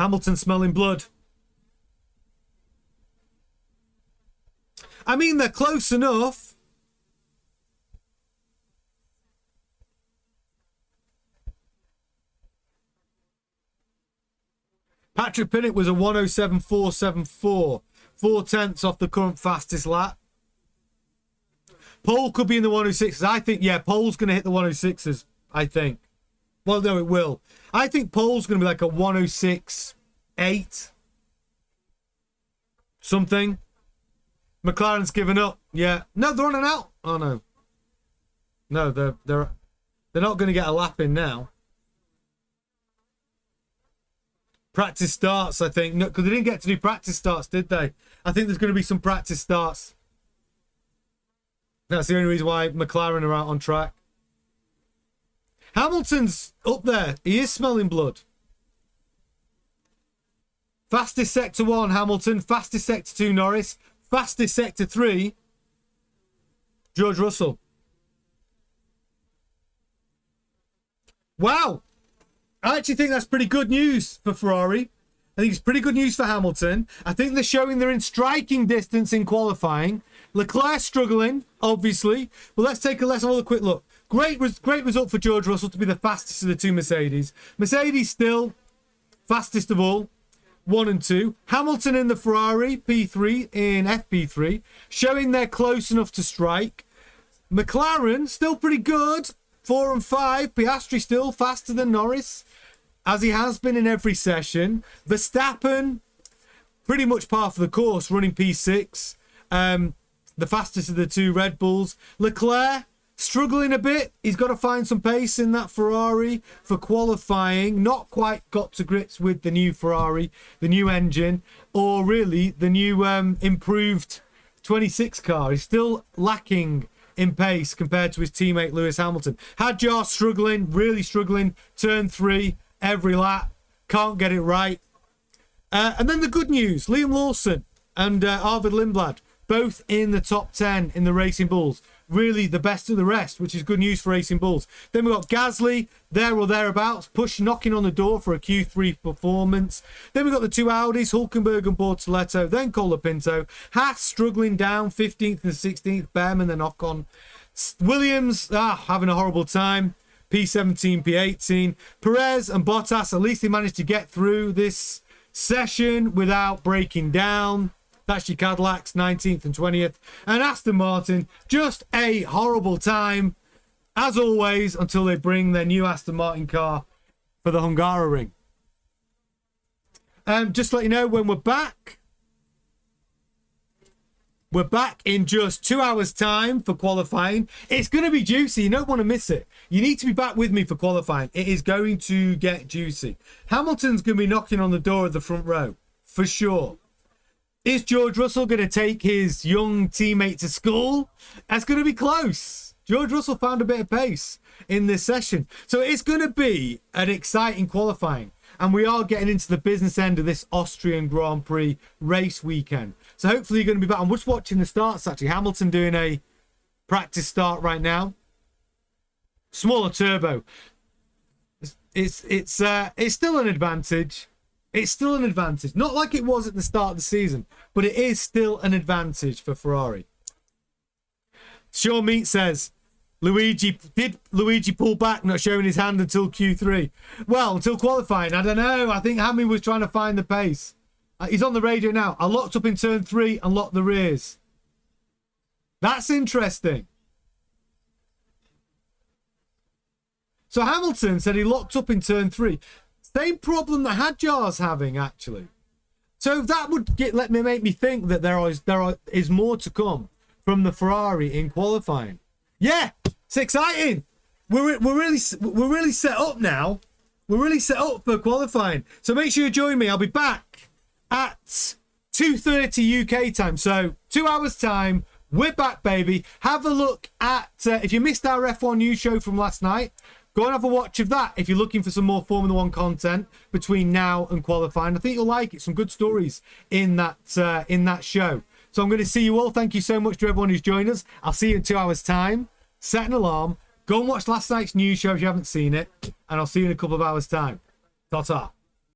Hamilton smelling blood. I mean, they're close enough. Patrick Pinnock was a 107.474. 4/10 off the current fastest lap. Pole could be in the 106s. I think, yeah, Pole's going to hit the 106s, I think. Well, no, it will. I think Pole's going to be like a 106.8. Something. McLaren's given up. Yeah. No, they're on and out. Oh, no. No, they're not going to get a lap in now. Practice starts, I think. No, because they didn't get to do practice starts, did they? I think there's going to be some practice starts. That's the only reason why McLaren are out on track. Hamilton's up there. He is smelling blood. Fastest sector 1, Hamilton. Fastest sector 2, Norris. Fastest sector 3, George Russell. Wow. I actually think that's pretty good news for Ferrari. I think it's pretty good news for Hamilton. I think they're showing they're in striking distance in qualifying. Leclerc struggling, obviously. But let's have a quick look. Great result for George Russell to be the fastest of the two Mercedes. Mercedes still fastest of all, 1 and 2. Hamilton in the Ferrari, P3 in FP3, showing they're close enough to strike. McLaren still pretty good, 4 and 5. Piastri still faster than Norris, as he has been in every session. Verstappen, pretty much par for the course, running P6. The fastest of the two Red Bulls. Leclerc, struggling a bit. He's got to find some pace in that Ferrari for qualifying. Not quite got to grips with the new Ferrari, the new engine, or really the new improved 26 car. He's still lacking in pace compared to his teammate Lewis Hamilton. Hadjar struggling, really struggling. Turn 3 every lap. Can't get it right. And then the good news, Liam Lawson and Arvid Lindblad, both in the top 10 in the Racing Bulls. Really the best of the rest, which is good news for Racing Bulls. Then we've got Gasly, there or thereabouts, knocking on the door for a Q3 performance. Then we've got the two Audis, Hulkenberg and Bortoletto, then Colapinto. Haas struggling down, 15th and 16th, Behrman, the knock-on. Williams, having a horrible time, P17, P18. Perez and Bottas, at least they managed to get through this session without breaking down. That's your Cadillacs, 19th and 20th. And Aston Martin, just a horrible time, as always, until they bring their new Aston Martin car for the Hungaroring. Just to let you know, when we're back in just 2 hours' time for qualifying. It's going to be juicy. You don't want to miss it. You need to be back with me for qualifying. It is going to get juicy. Hamilton's going to be knocking on the door of the front row, for sure. Is George Russell going to take his young teammate to school? That's going to be close. George Russell found a bit of pace in this session. So it's going to be an exciting qualifying. And we are getting into the business end of this Austrian Grand Prix race weekend. So hopefully you're going to be back. I'm just watching the starts, actually. Hamilton doing a practice start right now. Smaller turbo. It's still an advantage. It's still an advantage. Not like it was at the start of the season, but it is still an advantage for Ferrari. Sean Meat says, did Luigi pull back, not showing his hand until Q3? Well, until qualifying, I don't know. I think Hammy was trying to find the pace. He's on the radio now. I locked up in turn 3 and locked the rears. That's interesting. So Hamilton said he locked up in turn 3. Same problem that Hadjar's having, actually. So that would make me think that there is more to come from the Ferrari in qualifying. Yeah, it's exciting. We're really set up now. We're really set up for qualifying. So make sure you join me. I'll be back at 2:30 UK time. So 2 hours time. We're back, baby. Have a look at if you missed our F1 news show from last night. Go and have a watch of that if you're looking for some more Formula 1 content between now and qualifying. I think you'll like it. Some good stories in that show. So I'm going to see you all. Thank you so much to everyone who's joined us. I'll see you in 2 hours' time. Set an alarm. Go and watch last night's news show if you haven't seen it. And I'll see you in a couple of hours' time. Ta-ta.